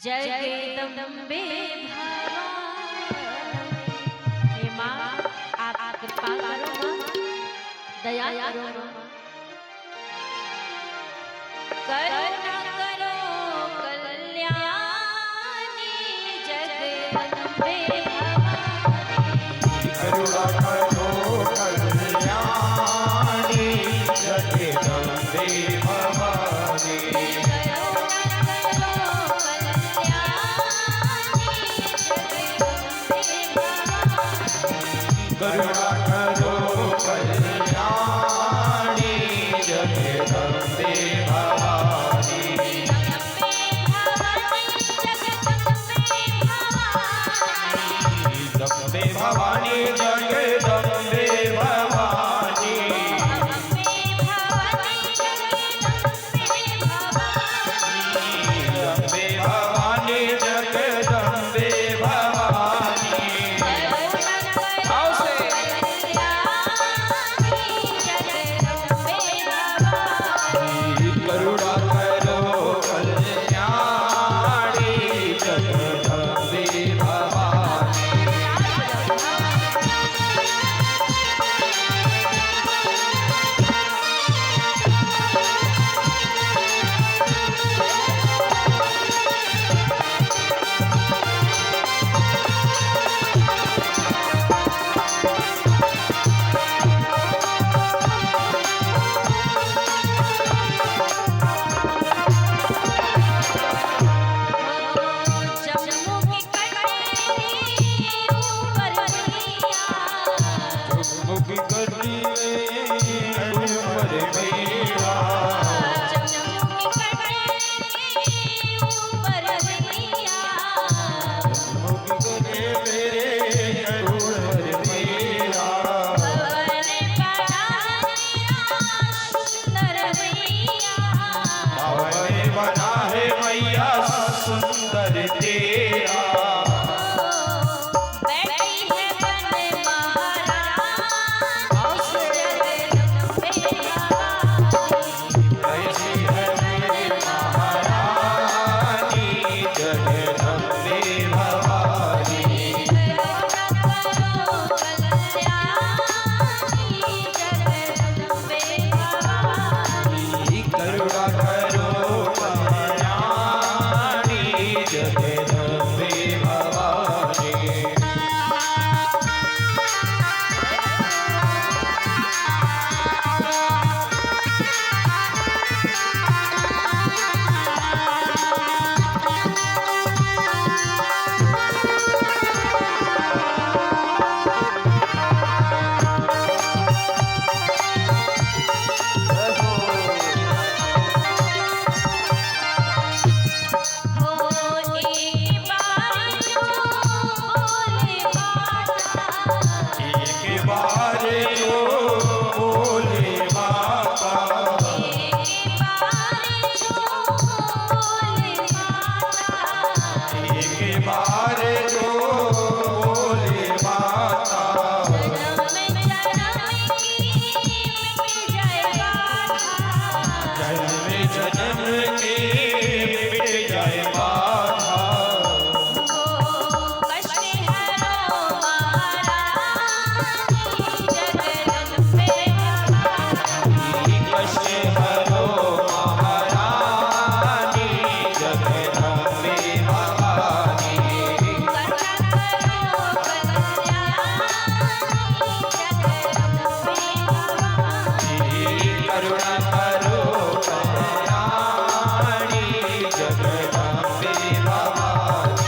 जगदम्बे भवानी। हे माँ, आप कृपा करो माँ, दया करो माँ, करुणा करो कल्याणी जगदम्बे भवानी। करुणा करो कल्याणी जगदम्बे भवानी। करुणा करो कल्याणी जगदम्बे भवानी। जगदम्बे भवानी जगदम्बे भवानी। जगदम्बे भवानी जगदम्बे भवानी। करुणा करो कल्याणी जगदम्बे भवानी। मुखी करनी ऊपर मेरा। मुखी करे मेरे ऊपर मेरा। भवन बना है मैया सुंदर तेरा। करुणा करो कल्याणी जगदम्बे भवानी।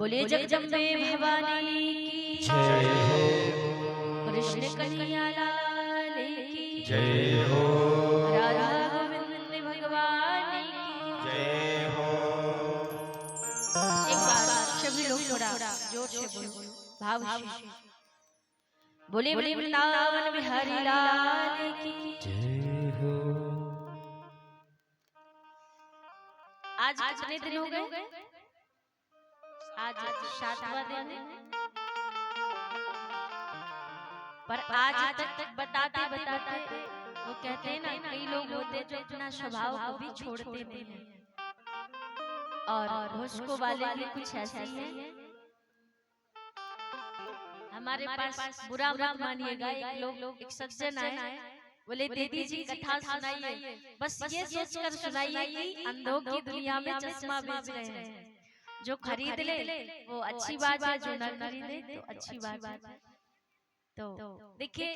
बोले जगदम्बे भवानी की जय हो कृष्ण कन्हैया लाल की जय हो राधा गोविंद भगवान की जय हो। एक बार सभी लोग थोड़ा जोर से बोलो भाव से बोले बोले वृंदावन बिहारी लाल की जय हो। आज कितने दिन हो गए? आज 7वां दिन है। पर आज तक बताते बताते वो कहते हैं ना, कई लोग होते जो अपना स्वभाव को भी छोड़ते नहीं हैं और होशको वाले भी कुछ ऐसे ही हैं। हमारे पास बुरा मत मानिएगा, एक सज्जन आए, बोले दीदी जी कथा सुनाइए, बस ये सोचकर सुनाइए कि अंधों की दुनिया में चश्मा बेच रहे हैं, जो खरीद ले वो अच्छी बात है, जो न खरीदे तो अच्छी बात है। तो देखिए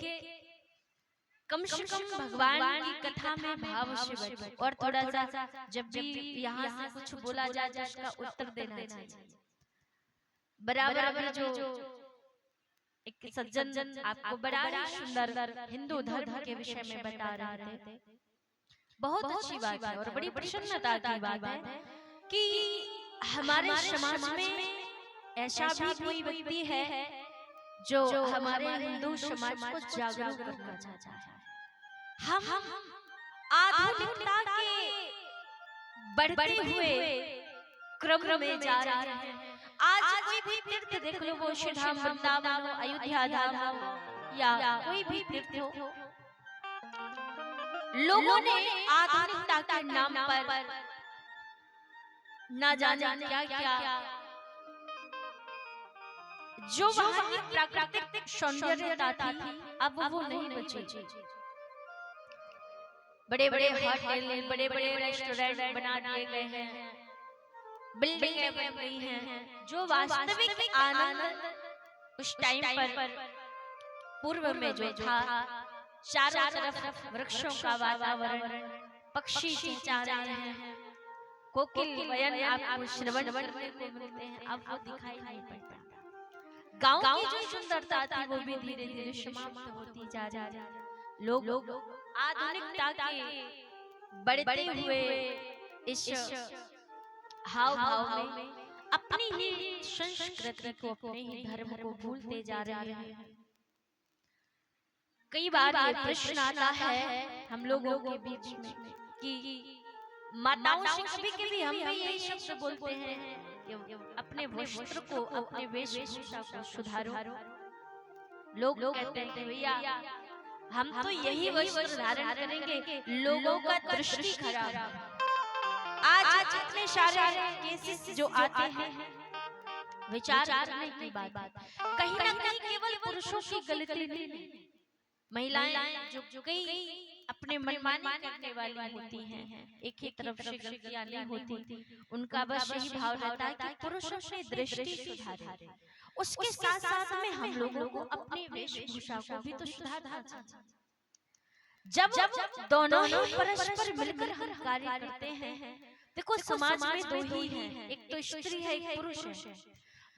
कम से कम भगवान की कथा में भाव से बैठो और थोड़ा सा जब भी यहाँ से कुछ बोला जाए तो उसका उत्तर देना चाहिए। बराबर जो एक सज्जन आपको बड़ा ही सुंदर हिंदू धर्म के विषय में बता रहे थे। बहुत अच्छी बात है और बड़ी प्रसन्नता की बात है कि हमारे समाज में ऐसा भी कोई व्यक्ति है जो हमारे हिंदू समाज को जागरूक करना चाहता है। हम आधुनिकता के बढ़ते हुए क्रम में जा रहे हैं। आज कोई भी तीर्थ देख लो, वो श्री धाम वृंदावन हो, अयोध्या धाम हो या कोई भी तीर्थ हो, लोगों ने आधुनिकता के नाम पर ना जाने क्या क्या जो वहां की प्राकृतिक सौंदर्यता थी अब वो नहीं बची। बड़े बड़े होटल, बड़े बड़े रेस्टोरेंट बना दिए गए हैं, बिल्डिंगें बन गई हैं, जो वास्तविक आनंद उस टाइम पर पूर्व में जो था, चारों तरफ वृक्षों का वातावरण, पक्षी चिंचा रहे हैं, कोकिल वयन आपको श्रवण करने को मिलते हैं, अब वो दिखाई नहीं पड़ता। गांव की जो सुंदरता थी वो भी धीरे धीरे समाप्त होती जा रही है। लोग आधुनिकता के बढ़ते हुए इस हाव भाव में अपनी ही संस्कृति को, अपने ही धर्म को भूलते जा रहे हैं। कई बार ये प्रश्न आता है हम लोगों के बीच में कि माताओं से कभी हम भी यही शब्द बोलते हैं कि अपने वस्त्र को, अपने वेशभूषा को सुधारो। लोग कहते हैं भैया हम तो यही वस्त्र धारण करेंगे, लोगों का दृष्टि खराब है। आज इतने सारे केसेस जो आते हैं, विचार करने की बात, कहीं ना कहीं केवल पुरुषों की गलती नहीं, महिलाएं जो कई अपने मनमानी करने वाली होती हैं, एक ही तरफ से गलतियां नहीं होती, उनका बस यही भाव रहता है कि पुरुषों से दृष्टि सुधारे। उसके साथ साथ में हम लोगों को अपनी वेशभूषा को भी तो सुधारना चाहिए। जब दोनों ही परस्पर मिलकर हम कार्य करते हैं, देखो समाज में दो ही हैं, एक तो स्त्री है, एक पुरुष है।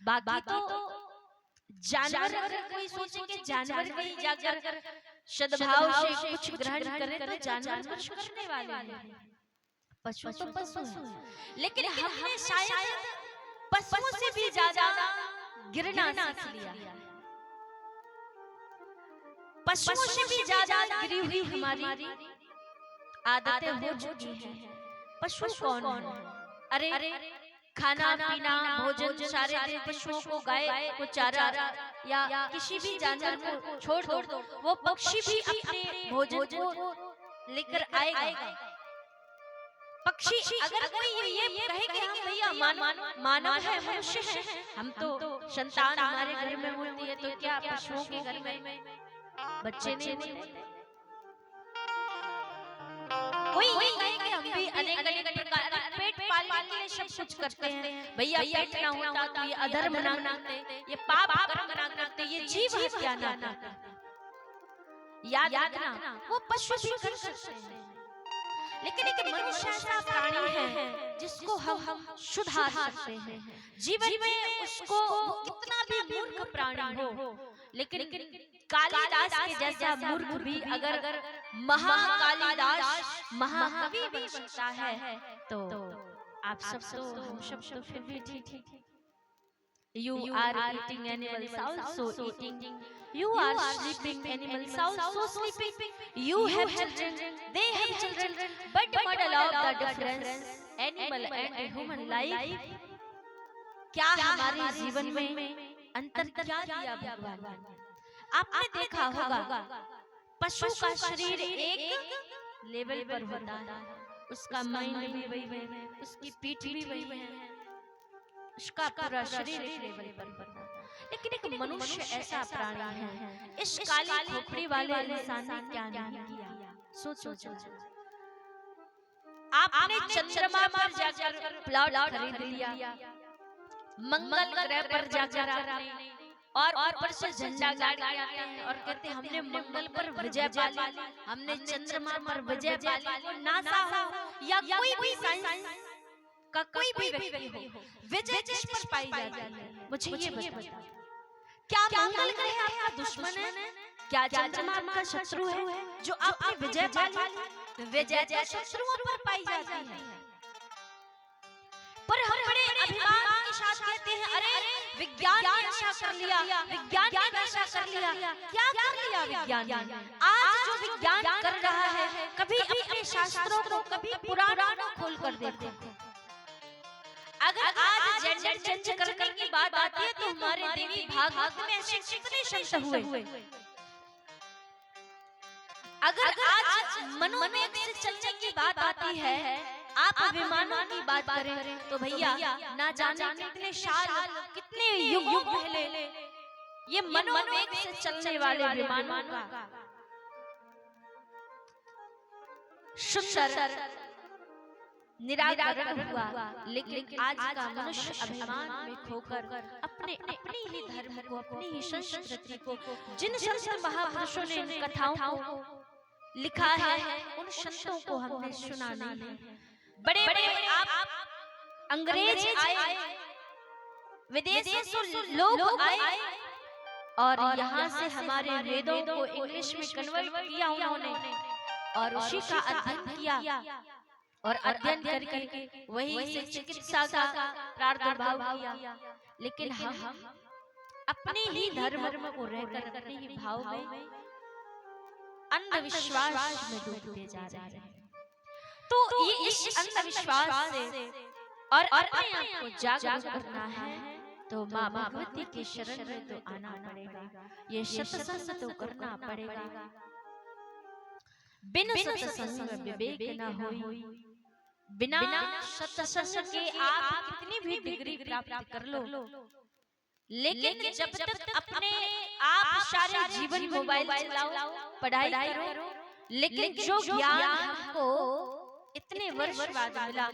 बाकी तो जानवर, अगर कोई सोचे कि जानवर कहीं जाकर सद्भाव से कुछ ग्रहण करे तो जानवर कुछ करने वाले हैं, पशु तो पशु है। लेकिन हमने शायद पशुओं से भी ज्यादा गिरना सीख लिया है, पशुओं से भी ज्यादा गिरी हुई हमारी आदतें हो चुकी हैं। पशु कौन है? अरे खाना पीना भोजन सारे दिन पशुओं को, गाय को चारा या किसी भी जानवर को छोड़ दो, वो पक्षी भी अपने भोजन को लेकर आएगा। पक्षी अगर कोई ये कहे कि हम भैया मानव है, मनुष्य है, हम तो संतान हमारे घर में होती है, तो क्या पशुओं के घर में बच्चे नहीं होते? कोई कहे कि हम भी अनेक प्रकार पेट पालने के लिए सब कुछ करते हैं, भैया पेट ना होता तो ये अधर्म ना करते, ये पाप कर्म ना करते, ये जीव हत्या ना करते। याद रखना वो पशु भी कर सकते हैं, लेकिन एक मनुष्य ऐसा प्राणी है जिसको हम सुधार सकते हैं जीवन में। उसको कितना भी मूर्ख प्राणी हो, लेकिन कालिदास के जैसा मूर्ख भी अगर महाकालिदास महाकवि बन सकता है तो आप सब तो हम सब तो फिर भी ठीक। You are eating animals also eating. You are sleeping animals also sleeping. You have children, they have children. But model of the difference, animal and human life. क्या हमारे जीवन में अंतर क्या दिया भगवान ने? आपने देखा होगा पशु का शरीर एक लेवल पर होता है, उसका माइंड भी वही है, उसकी पीठ भी वही है, उसका पूरा शरीर एक लेवल पर होता है। लेकिन एक मनुष्य ऐसा प्राणी है, इस काली खोपड़ी वाले इंसान ने क्या नहीं किया? सोचो। आपने चंद्रमा पर जाकर प्लॉट खरीद लिया, मंगल ग्रह पर जाकर आपने और ऊपर से झंडा गाड़ के आते हैं और कहते हैं हमने मंगल पर विजय पाली, हमने चंद्रमा पर विजय पाली। नासा हो या कोई भी साइंस का कोई भी व्यक्ति हो, विजय जिस पर पाई जाती है, मुझे ये बताओ, क्या मंगल ग्रह आपका दुश्मन है? क्या चंद्रमा आपका शत्रु है जो आपने विजय पाली? विजय तो शत्रुओं पर पाई जाती है। पर हम बड़े अभिमान के साथ कहते हैं अरे विज्ञान ने ऐसा कर लिया, विज्ञान ने ऐसा कर लिया। क्या कर लिया विज्ञान ने? आज जो विज्ञान कर रहा है, कभी अपने शास्त्रों को, कभी पुराणों को खोल कर देखो। अगर आज जेंडर चेंज करने की बात आती है तो हमारे देवी भागवत में ऐसे कितने शब्द हुए। अगर आज मनोवेग से चलने की बात आती है, आप विमानों की बात करें तो भैया ना जाने कितने साल, कितने युग पहले ये मनोवेग से चलने वाले विमानों का सुंदर निराकरण हुआ। लेकिन आज का मनुष्य अभिमान में खोकर अपने ही धर्म को, अपनी ही संस्कृति को, जिन संत महापुरुषों ने इन कथाओं को लिखा है, उन संतों को हमने सुना नहीं है। बड़े बड़े आप अंग्रेज आए, विदेशी से लोग आए और यहाँ से हमारे वेदों को इंग्लिश में कन्वर्ट किया उन्होंने और उसी का अध्ययन किया और अध्ययन करके वही से चिकित्सा का प्रादुर्भाव किया। लेकिन हम अपने ही धर्म को रहकर अपने ही भाव में अंधविश्वास में डूबते जा रहे हैं। तो ये इस अंधविश्वास से और अपने आप को जागरूक करना है तो माँ भगवती के शरण में तो आना पड़ेगा, ये सत्संग तो करना पड़ेगा। बिन सत्संग विवेक न होई, बिना सत्संग के आप कितनी भी डिग्री प्राप्त कर लो, लेकिन जब तक अपने आप सारे जीवन मोबाइल चलाओ, पढ़ाई करो, लेकिन जो ज्ञान हमको इतने वर्ष बाद मिला,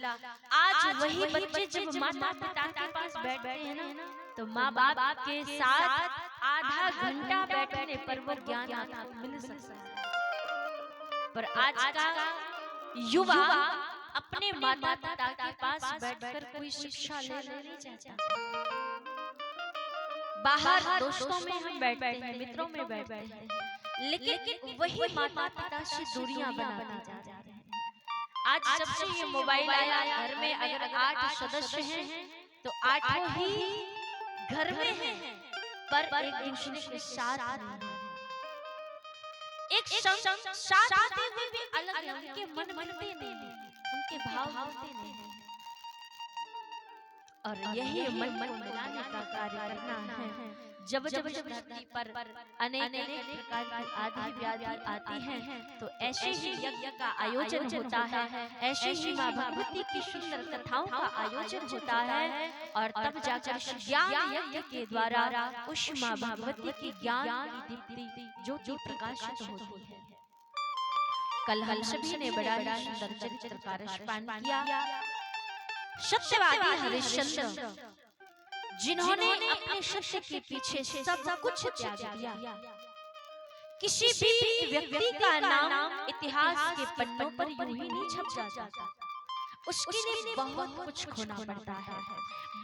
आज वही बच्चे जब माता पिता के पास बैठते हैं ना, तो माँ बाप के साथ आधा घंटा बैठने पर वो ज्ञान आपको मिल सकता है। पर आज का युवा अपने माता पिता के पास बैठकर कोई शिक्षा ले नहीं चाहता। बाहर दोस्तों में हम बैठते हैं, मित्रों में बैठते हैं, लेकिन वही माता पिता से दूरियां बनाते जा रहे हैं। आज जब से ये मोबाइल आया, घर में अगर 8 सदस्य हैं तो 8 ही घर में हैं, पर एक दूसरे के साथ नहीं है। एक साथ होते हुए भी अलग, उनके मन मिलते नहीं, उनके भाव मिलते नहीं, और यही मन मिलाने का कार्य करना है। जब धरती पर अनेक प्रकार की आदि व्याधि आती हैं, तो ऐसे ही यज्ञ का आयोजन होता है, ऐसे ही माँ भगवती की सुंदर कथाओं का आयोजन होता है, और तब जाकर ज्ञान यज्ञ के द्वारा उस माँ भगवती की ज्ञान की दीप्ति ज्योति प्रकाशित होती है। कल हम सभी ने बड़ा ही सुंदर चरित्र का रसपान किया। सत्यवादी हरिश्चंद्र, जिन्होंने अपने सत्य के पीछे सब कुछ त्याग दिया, किसी भी व्यक्ति का नाम इतिहास के पन्नों पर यूं ही नहीं छप जाता, उसके लिए बहुत कुछ खोना पड़ता है,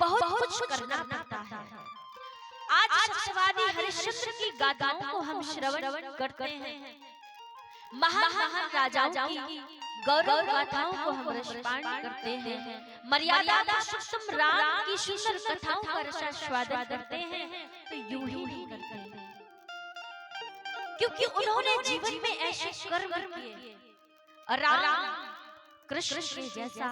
बहुत कुछ करना पड़ता है। आज सत्यवादी हरिश्चंद्र की गाथाओं को हम श्रवण करते हैं, महान महान राजाओं की गौरव गाथाओं को हम रसपान करते हैं, मर्यादा पुरुषोत्तम राम की सुंदर कथाओं का रसास्वादन करते हैं, तो यूं ही नहीं करते हैं, क्योंकि उन्होंने जीवन में ऐसे कर्म किए, राम कृष्ण के जैसा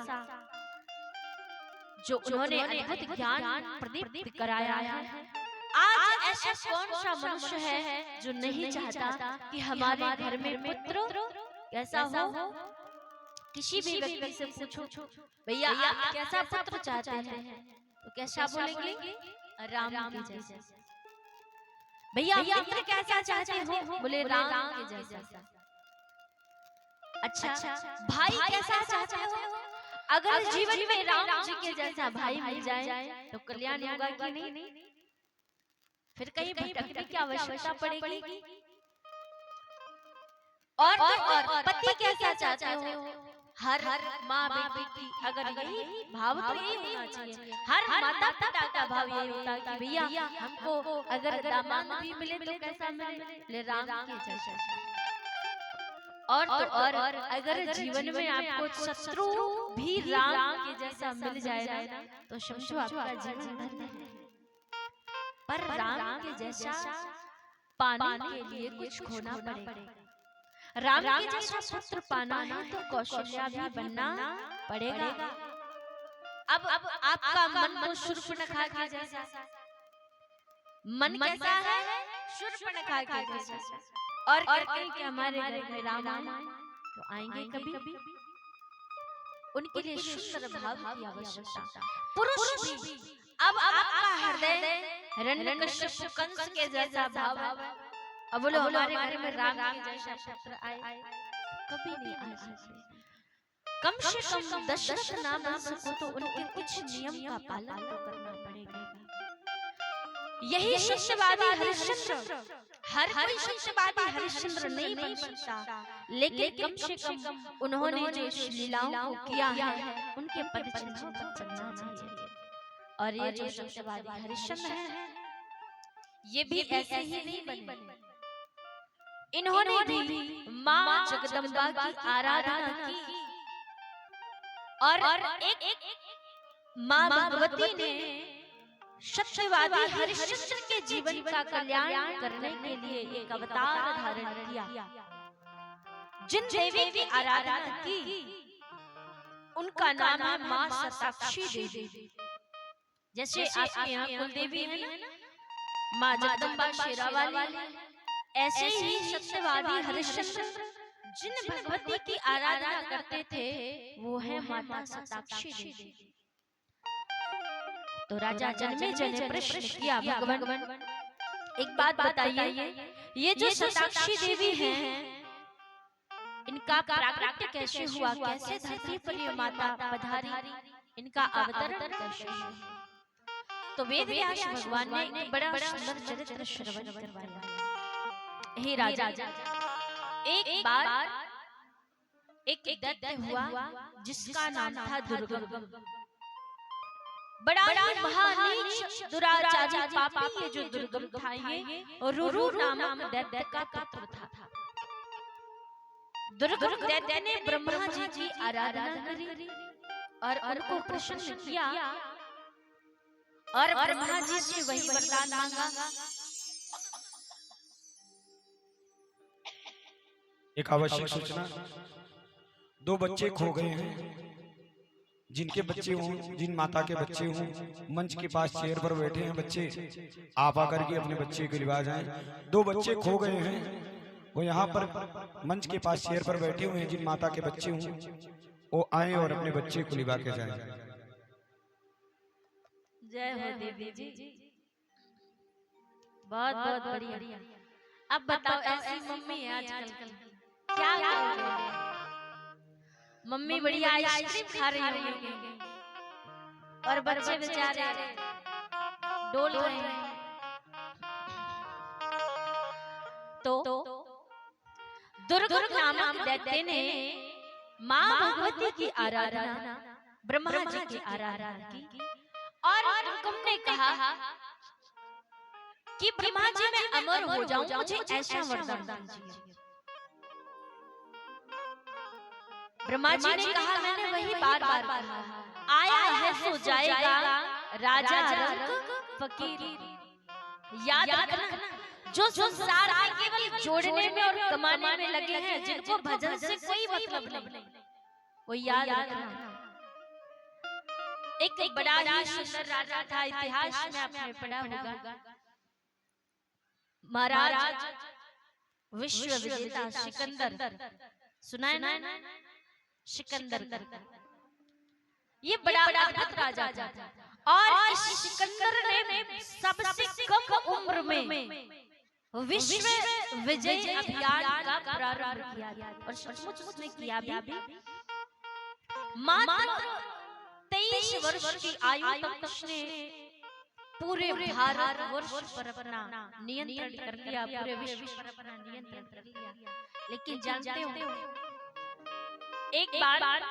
जो उन्होंने अद्भुत ज्ञान प्रदीप्त कराया है। आज ऐसा कौन सा मनुष्य है जो नहीं चाहता कि हमारे घर में पुत्र कैसा हो? किसी भी व्यक्ति से पूछो, भैया आप कैसा पुत्र चाहते हैं, तो कैसा बोलेंगे? राम के जैसा। भैया पुत्र कैसा चाहते हो? बोले राम के जैसा। अच्छा, भाई कैसा चाहते हो? अगर जीवन में राम जी के जैसा भाई मिल जाए तो कल्याण होगा कि नहीं? फिर कहीं भटकने की आवश्यकता पड़ेगी। और पति कैसा चाहते हो? हर माँ बेटी अगर यही भाव तो यही होना चाहिए, हर माता पिता का भाव यही होता है कि भैया हमको अगर दामाद भी मिले तो कैसा मिले? राम के जैसा। और अगर जीवन में आपको शत्रु भी राम के जैसा मिल जाए ना, तो समझो आपका जीवन धन्य है। पर राम के जैसा पाने के लिए कुछ खोना पड़ेगा। राम के जैसा पुत्र पाना है तो कौशल्या भी बनना पड़ेगा। अब आपका मन तो शूर्पणखा के जैसा, मन कैसा है? शूर्पणखा के जैसा। और कहते हैं कि हमारे घर में राम आए तो आएंगे कभी? उनके लिए सुंदर भाव की आवश्यकता। पुरुष भी अब आपका हृदय हिरण्यकश्यप कंस के जैसा भाव है, अब बोलो हमारे घर में राम के जैसा पुत्र आए, कभी नहीं आ सकते। कम से कम दशरथ नाम को तो उनके कुछ नियम का पालन तो करना पड़ेगा। यही सत्यवादी हरिश्चंद्र, हर कोई सत्यवादी हरिश्चंद्र नहीं बन सकता, लेकिन कम से कम उन्होंने जो लीलाओं को किया है उनके पद चिन्हों पर चलना चाहिए। और ये जो सत्यवादी हरिश्चंद्र है ये भी ऐसे ही नहीं बने, इन्होंने भी माँ जगदम्बा की आराधना की, और एक माँ भगवती ने सत्यवादी हरिश्चंद्र के जीवन का कल्याण करने के लिए एक अवतार धारण किया। जिन देवी की आराधना की उनका नाम है माँ शताक्षी देवी। जैसे आपके यहाँ कुल देवी है ना, माँ जगदम्बा शेरावाली, ऐसे ही सत्यवादी हरिश्चंद्र जिन भगवती की आराधना करते थे वो है माता शताक्षी देवी। तो राजा जनमेजय ने प्रश्न किया, भगवान एक बात बताइए, ये जो शताक्षी देवी हैं इनका प्राकट्य कैसे हुआ? कैसे धरती पर ये माता पधारी? इनका अवतरण कैसे हुआ? तो वेद व्यास भगवान ने एक बड़ा सुंदर चरित्र श्रवण करवाया। हे राजा, एक बार एक दैत्य हुआ जिसका नाम था दुर्गम। बड़ा महानीच दुराचारी पापी ये जो दुर्गम था ये रुरु नामक दैत्य का पुत्र था। दुर्गम दैत्य ने ब्रह्मा जी की आराधना करी और उनको प्रसन्न किया और ब्रह्मा जी से वही वरदान मांगा। एक आवश्यक सूचना, 2 बच्चे खो गए हैं। जिनके बच्चे हों, जिन माता के बच्चे हों, मंच के पास चेयर पर बैठे हैं बच्चे, आप आकर के अपने बच्चे को लिवा जाएं। 2 बच्चे खो गए हैं, वो यहाँ पर मंच के पास चेयर पर बैठे हुए हैं। जिन माता के बच्चे हों वो आए और अपने बच्चे को लिवा के जाएं। जय हो देवी जी, बहुत बहुत बढ़िया। अब बताओ ऐसी मम्मी है आजकल क्या करोगे? मम्मी बढ़िया आइसक्रीम खा रही होगी और बच्चे बेचारे डोल रहे हैं। तो दुर्ग नामक दैत्य ने मां भगवती की आराधना, ब्रह्मा जी की आराधना की और दुर्गम ने कहा कि ब्रह्मा जी मैं अमर हो जाऊं, मुझे ऐसा वरदान दीजिए। ब्रह्मा जी ने कहा मैंने वही बार बार कहा, आया है सो जाएगा, राजा रंग फकीर। याद रखना, जो संसार में केवल जोड़ने में और कमाने में लगे हैं, जिनको भजन से कोई मतलब नहीं, वो याद रखना। एक बड़ा ही सुंदर राजा था, इतिहास में आपने पढ़ा होगा, महाराज विश्व विजेता सिकंदर, सुना है ना? सिकंदर ये बड़ा अद्भुत राजा था और इस सिकंदर ने सबसे कम उम्र में विश्व विजय अभियान का प्रारंभ किया और सचमुच उसने किया भी। मात्र 23 वर्ष की आयु तक उसने पूरे भारतवर्ष पर अपना नियंत्रण कर लिया, पूरे विश्व पर अपना नियंत्रण कर लिया। लेकिन जानते हो एक बार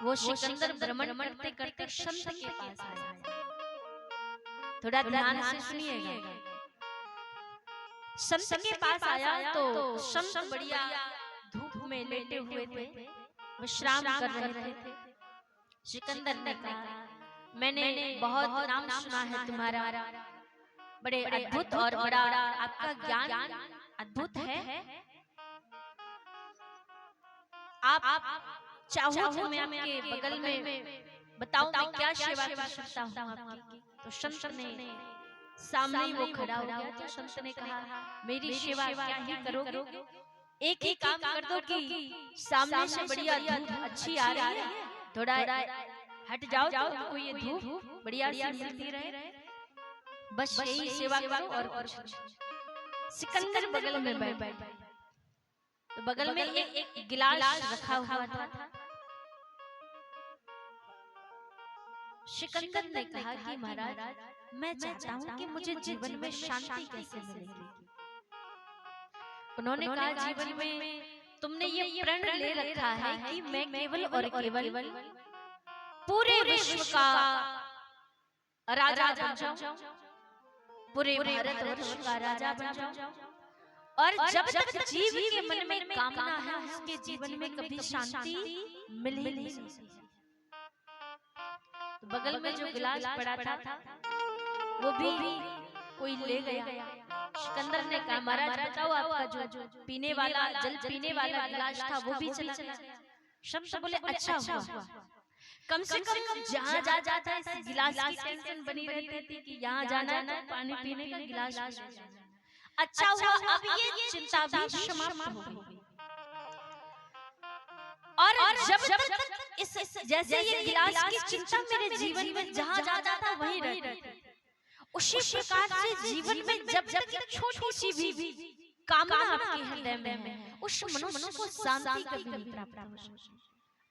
वो सिकंदर भ्रमण करते करते संत के पास आया। थोड़ा ध्यान से सुनिएगा। संत के पास आया तो संत बढ़िया धूप में लेटे हुए थे, विश्राम कर रहे थे। सिकंदर ने कहा मैंने बहुत नाम सुना है तुम्हारा, बड़े अद्भुत और बड़ा आपका ज्ञान अद्भुत है। आप चाहो तो मैं आपके बगल में बताऊं मैं क्या सेवा कर सकता हूं आपकी। तो संत ने सामने वो खड़ा हो गया, तो संत ने कहा मेरी सेवा क्या ही करोगे, एक ही काम कर दो कि सामने से बढ़िया धूप अच्छी आ रही है, थोड़ा हट जाओ तो ये धूप बढ़िया सी मिलती रहे, बस यही सेवा करो और कुछ। सिकंदर बगल में बैठ, तो बगल में एक गिलास रखा हुआ था। सिकंदर ने कहा कि महाराज मैं चाहता हूं कि मुझे जीवन में शांति कैसे मिलेगी। उन्होंने कहा जीवन में तुमने ये प्रण ले रखा है कि मैं केवल और केवल पूरे विश्व का राजा बन जाऊं, पूरे भारतवर्ष का राजा बन जाऊं, और जब तक जीव के मन में कामना है उसके जीवन में कभी शांति मिल ही नहीं सकती। तो बगल में जो गिलास पड़ा था वो भी कोई ले गया। सिकंदर ने कहा महाराज बताओ आपका जो पीने वाला जल पीने वाला गिलास था वो भी चला गया। सब बोले अच्छा हुआ, कम से कम जहाँ जा जाता है इस गिलास की टेंशन बनी रहती थी कि यहाँ जाना है तो पानी पीने का गिलास ले जाना। अच्छा हुआ अब ये चिंता भी समाप्त हो गई। और जब तक इस जैसे ये गिलास की चिंता मेरे जीवन में जहाँ जाता था वहीं रहती, उसी प्रकार से जीवन में जब तक छोटी सी भी कामना आपके हृदय में है उस मनुष्य को शांति कभी नहीं प्राप्त हो सकती।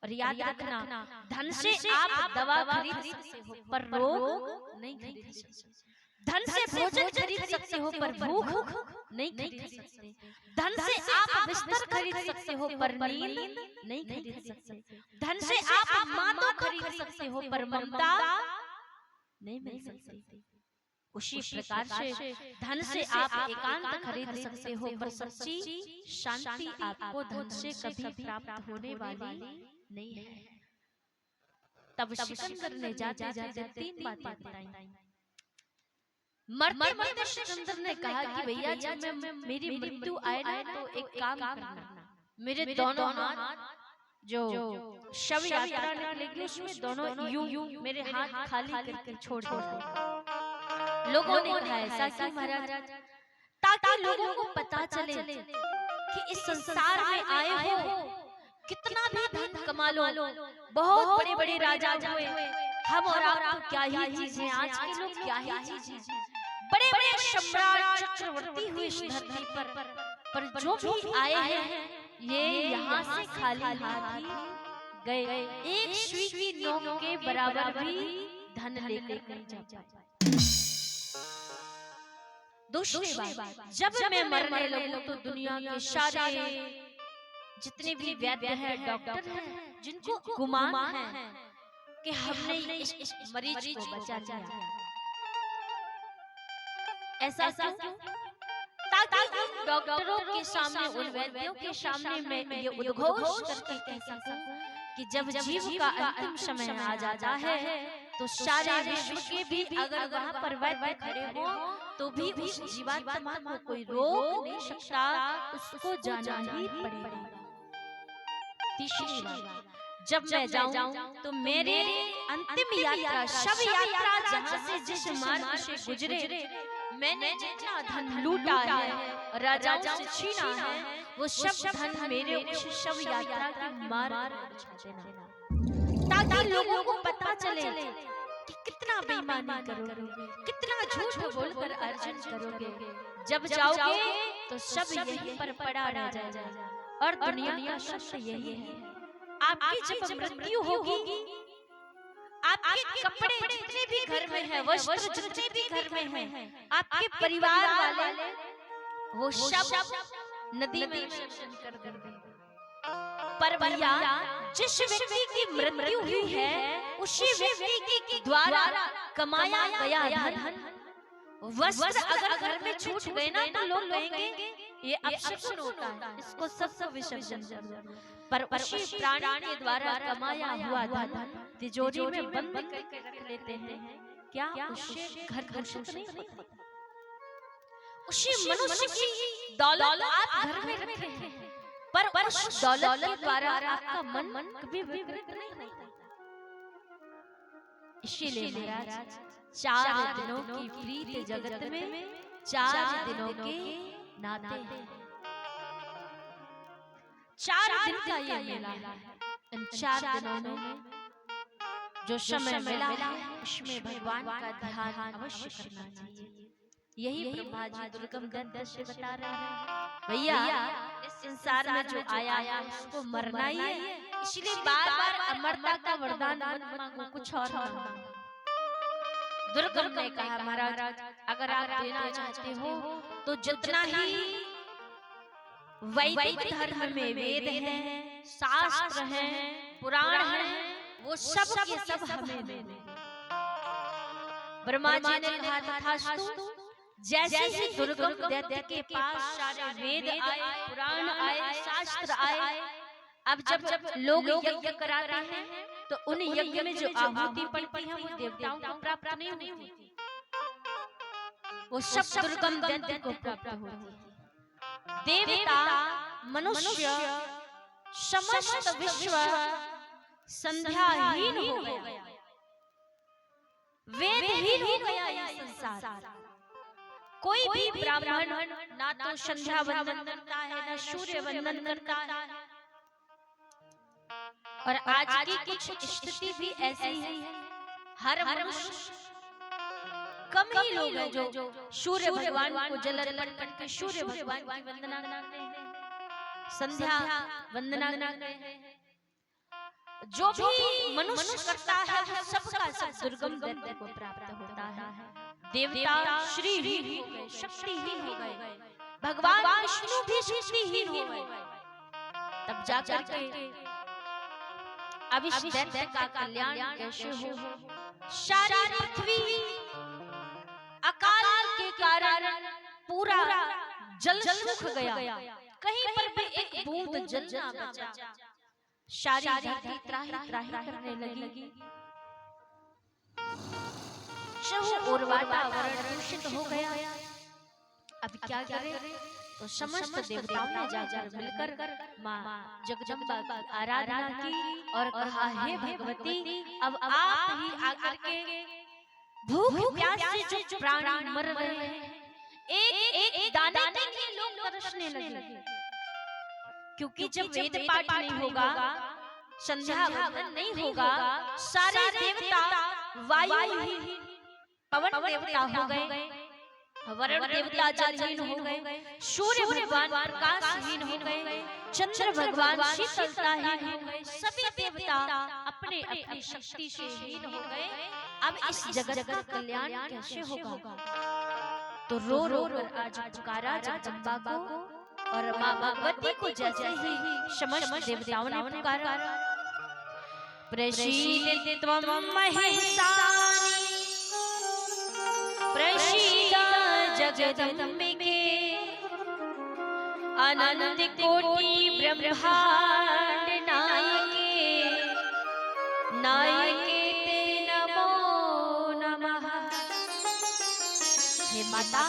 और याद रखना धन से आप दवा खरीद सकते हो पर रोग नहीं खरीद सकते। धन से भोजन खरीद सकते हो पर भूख नहीं खरीद सकते। धन से आप बिस्तर खरीद सकते हो पर नींद नहीं खरीद सकते। धन से आप मां तो खरीद सकते हो पर ममता नहीं मिल सकती। उसी प्रकार से धन से आप एकांत खरीद सकते हो पर सच्ची शांति आपको धन से कभी प्राप्त होने वाली नहीं है। तब सिकंदर ने जाते जाते 3 बातें बताई। मरते मरते सिकंदर ने कहा कि भैया जब मैं मेरी मृत्यु आए ना तो एक काम करना, मेरे दोनों हाथ जो शव यात्रा निकलेगी उसमें दोनों यूं मेरे हाथ खाली करके छोड़ दो। लोगों ने कहा ऐसा क्यों महाराज? ताकि लोगों को पता चले कि इस संसार में आए हो कितना भी धन कमा लो, बहुत बड़े बड़े राजा हुए, हम और आप क्या ही चीज हैं, आज के लोग क्या ही चीज हैं, बड़े बड़े सम्राट चक्रवर्ती हुए इस धरती पर जो भी आए हैं ये यहाँ से खाली हाथ ही गए, एक सुई की नोक के बराबर भी धन लेकर नहीं जा पाए। दूसरी बात, जब मैं मरने लगूं तो दुनिया के सारे जितने भी वैद्य हैं, डॉक्टर हैं, जिनको गुमान है कि हमने इस मरीज को बचा लिया, ऐसा क्यों? ताकि उन डॉक्टरों के सामने, उन वैद्यों के सामने मैं ये उद्घोष करके कह सकूं कि जब जीव का अंतिम समय आ जाता है तो सारे विश्व के भी अगर वहां पर वैद्य खड़े हो तो भी उस जीवात्मा को कोई रोक नहीं सकता, उसको जाना ही पड़ेगा। तीसरी बात, जब मैं जाऊं तो मेरे अंतिम यात्रा, शव यात्रा, जहां से जिस मार्ग से गुजरे, मैंने जितना धन लूटा है, राजाओं से छीना है, वो सब धन मेरे उस शव यात्रा के मार्ग पर बिछा देना, ताकि लोगों को पता चले कि कितना बेईमानी करोगे, कितना झूठ बोलकर अर्जन करोगे। जब जाओगे तो सब यहीं पर पड़ा रह जाएगा और दुनिया का सत्य यही है। आपकी जब मृत्यु होगी, आपके कपड़े जितने भी घर में हैं, वस्त्र जितने भी घर में हैं, आपके परिवार वाले वो सब नदी में विसर्जन कर देंगे। पर भैया, जिस व्यक्ति की मृत्यु हुई है, उसी व्यक्ति के द्वारा कमाया गया धन, वस्त्र अगर घर में छूट गए ना तो लोग कहेंगे ये अपशकुन होता है, इसको सब विसर्जन कर। पर उसी प्राणी के द्वारा कमाया हुआ धन तिजोरी में बंद करके रख लेते हैं, क्या उससे घर दूषित नहीं होता? उसी मनुष्य की दौलत आप घर में रखे हैं, पर उस दौलत के द्वारा आपका मन कभी विकृत नहीं होता। इसीलिए महाराज, 4 दिनों की प्रीत जगत में 4 दिनों के नाते हैं। 4 दिन का ये मेला है। इन 4 दिनों में जो समय मिला है उसमें भगवान का ध्यान अवश्य करना चाहिए। यही ब्रह्मा जी दुर्गम दंत से बता रहे हैं, भैया इस संसार में जो आया है उसको मरना ही है, इसलिए बार बार अमरता का वरदान मत मांगो, कुछ और मांगो। दुर्गम ने कहा, महाराज अगर आप देना चाहते हो तो जितना ही वैदिक धर्म में वेद हैं, शास्त्र हैं, पुराण हैं, वो सब के सब हमें दे दे। ब्रह्मा जी ने कहा, तथास्तु। जैसे ही दुर्गम दैत्य के पास सारे वेद आए, पुराण आए, शास्त्र आए, अब जब लोग यज्ञ कराते हैं तो उन यज्ञ में जो आहुति पड़ती है वो देवताओं को प्राप्त नहीं होती, वो सब दुर्गम दैत्य को प्राप्त होती है। देवता, मनुष्य, समस्त विश्व संध्याहीन हो गया, वेदहीन हो गया ये संसार। कोई भी ब्राह्मण ना तो संध्या वंदन करता है, ना सूर्य वंदन करता है। और आज की कुछ स्थिति भी ऐसी है, हर मनुष्य, कम ही लोग हैं जो सूर्य भगवान को जल अर्पण करके सूर्य भगवान की वंदना करते हैं, संध्या वंदना करते हैं। जो भी मनुष्य करता है वो सबका सब दुर्गम दैत्य को प्राप्त होता है। देवता श्रीहीन हो गए, शक्तिहीन हो गए, भगवान विष्णु भी शक्तिहीन हो गए। तब जाकर के अब इस दैत्य का कल्याण कैसे हो? सारी पृथ्वी अकाल के कारण पूरा जल सूख गया, कहीं पर भी एक बूंद जल ना बचा। सारी धरती त्राही त्राही करने लगी, और वातावरण दूषित हो गया। अब क्या करें? तो समस्त देवताओं ने जाकर मिलकर माँ जगदम्बा की आराधना की और कहा, हे भगवती, अब आप ही आकर के भूख प्यास से जो प्राणी मर रहे हैं, एक एक दाने के लिए लोग तरसने लगे। क्योंकि जब वेद पाठ नहीं होगा, संध्या वंदन नहीं होगा, सारे देवता वायु ही, पवन देवता हो गए, वरुण देवता जलहीन हो गए, सूर्य भगवान प्रकाशहीन हो गए, चंद्र भगवान शीतलताहीन हो गए, सभी देवता अपने अपनी शक्ति से हीन हो गए। अब इस जगत का कल्याण कैसे होगा? तो रो रो कर आज पुकारा जगदम्बा को, और माँ भगवती को जैसे ही समस्त देवताओं ने पुकारा, प्रसीद त्वं महेशानि प्रसीद जगदम्बिके अनंत कोटि ब्रह्मांड नायके नायके ते नमो नमः। हे माता,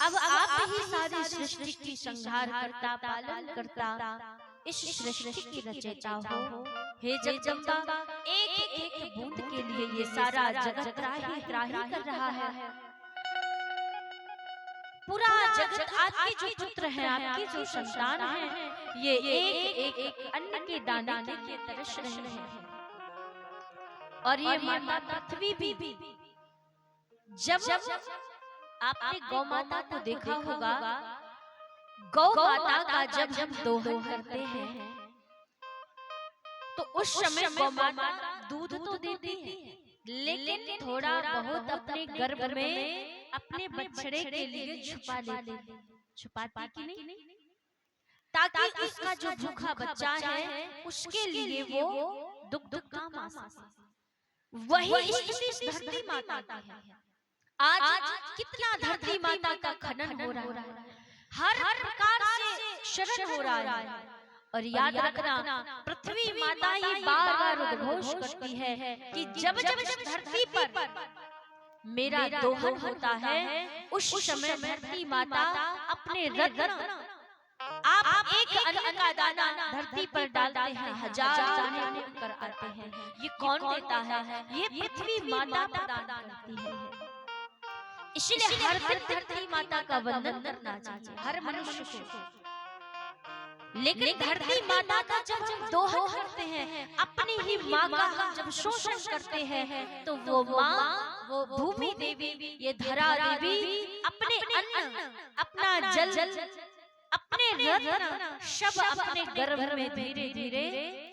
अब आप ही सारी सृष्टि की संहार करता, पालन करता, इस सृष्टि की रचयिता हो। हे जगदम्बा, एक एक बूंद के लिए ये सारा जगत त्राही त्राही कर रहा है। पूरा जगत आपके जो पुत्र हैं, आपकी जो संतान हैं, ये एक एक अन्न के दाने के लिए तरस रहे हैं। और ये माता पृथ्वी भी जब आपने गौ माता को देखा होगा, गौ माता का जब हम दोहन करते हैं तो उस समय गौ माता दूध तो देती है, लेकिन थोड़ा बहुत अपने गर्भ में अपने बछड़े के लिए छुपाती कि नहीं, ताकि उसका जो भूखा बच्चा है उसके लिए वो दुग्ध काम आ सके। वही स्थिति धरती माता की है। आज कितना धरती माता का खनन हो रहा है, हर प्रकार से शरण हो रहा है। और याद रखना, पृथ्वी माता ही बार बार उद्घोष करती है कि जब जब धरती पर मेरा दोहन होता है, उस समय धरती माता अपने रत्न, आप एक अन्न का दाना धरती पर डालते हैं, हजार दाने कर आते हैं। ये कौन देता है? ये पृथ्वी माता प्रदान करती है। इसलिए हर दिन धरती माता का वंदन करना चाहिए हर मनुष्य को। लेकिन धरती माता का जब हम दोहन करते हैं, अपनी ही माँ का हम जब शोषण करते हैं, तो वो माँ, वो भूमि देवी, ये धरा देवी अपने अन्न, अपना जल, अपने रत्न सब अपने गर्भ में धीरे धीरे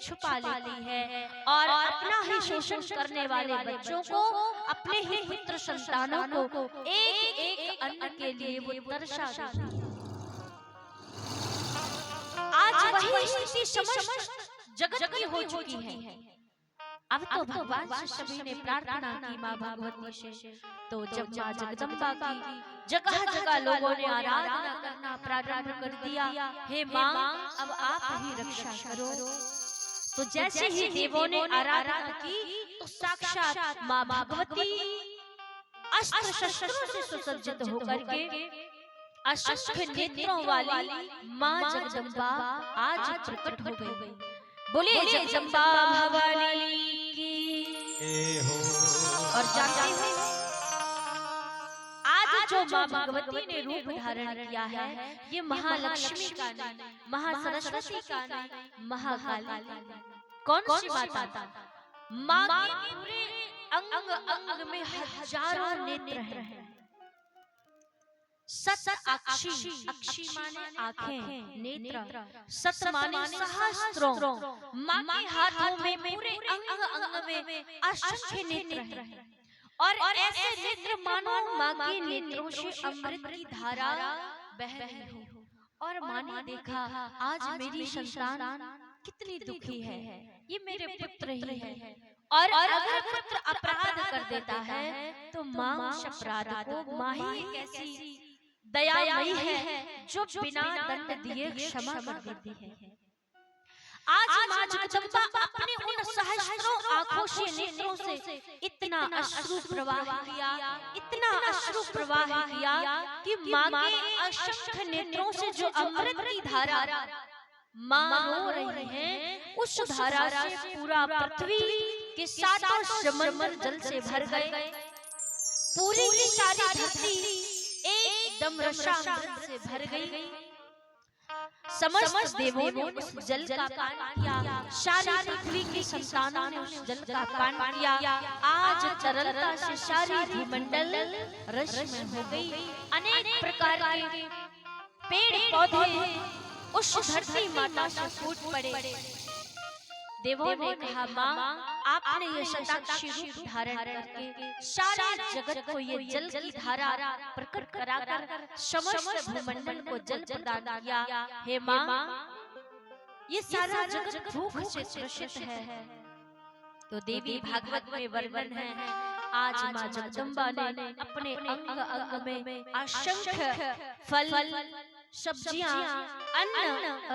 छुपा लेती है, और अपना ही शोषण करने वाले बच्चों को, अपने ही पुत्र संतानों को एक एक अन्न के लिए वो तरसा देती है। आज वही स्थिति समस्त जगत की हो चुकी है। अब तो भगवान से सभी ने प्रार्थना की माँ भगवती से, तो जब माँ जगदम्बा की जगह जगह लोगों ने आराधना करना प्रारंभ कर दिया, हे माँ अब आप ही रक्षा करो। तो जैसे ही देवों ने आराधना की, तो साक्षात माँ भगवती अस्त्र शस्त्रों से सुसज्जित होकर के असंख्य नेत्रों वाली माँ जगदम्बा आज प्रकट हो गई। बोले जगदम्बा भवानी की। और जानते हो, आज जो माँ भगवती ने रूप धारण किया है, ये महालक्ष्मी का नहीं, महासरस्वती का नहीं, महाकाली का नहीं। कौन सी माता? माँ के पूरे अंग अंग में हजारों नेत्र हैं। सत अक्षी, अक्षी माने आंखें, नेत्र, सत माने सहस्त्रों। माँ के हाथों में पूरे अंग अंग में असंख्य नेत्र हैं, और ऐसे नेत्र मानो माँ के नेत्रों से अमृत की धारा बह रही हो। और माँ ने देखा, आज मेरी संतान कितनी दुखी है, ये मेरे पुत्र ही है। और अगर पुत्र अपराध कर देता है, तो माँ उस अपराध को, माँ ही एक ऐसी दयामयी है जो बिना दंड दिए क्षमा कर देती है। आज माँ जगदम्बा अपने उन सहस्त्रों आंखों से, नेत्रों से इतना अश्रु प्रवाह किया, इतना अश्रु प्रवाह किया कि माँ के असंख्य नेत्रों से जो अमृत की धारा माँ रो रही है, उस धारा से पूरा पृथ्वी के सातों समंदर जल से भर गए। पूरी की सारी धरती एकदम रसामृत से भर गई। समस्त देवों ने उस जल का पान किया, सारी पृथ्वी की संतानों ने उस जल का पान किया। आज तरलता से सारी भूमंडल रस में हो गई। अनेक प्रकार के पेड़ पौधे उस धरती माता से फूट पड़े। देवों ने कहा, माँ आपने ये शताक्षी रूप धारण करके सारे जगत को ये जल की धारा प्रकट कराकर समस्त भूमंडल को जल प्रदान किया। हे माँ, ये सारा जगत भूख से त्रसित है। तो देवी भागवत में वर्णन है, आज माँ जगदम्बा ने अपने अंग अंग में असंख्य फल, सब्जियां, अन्न,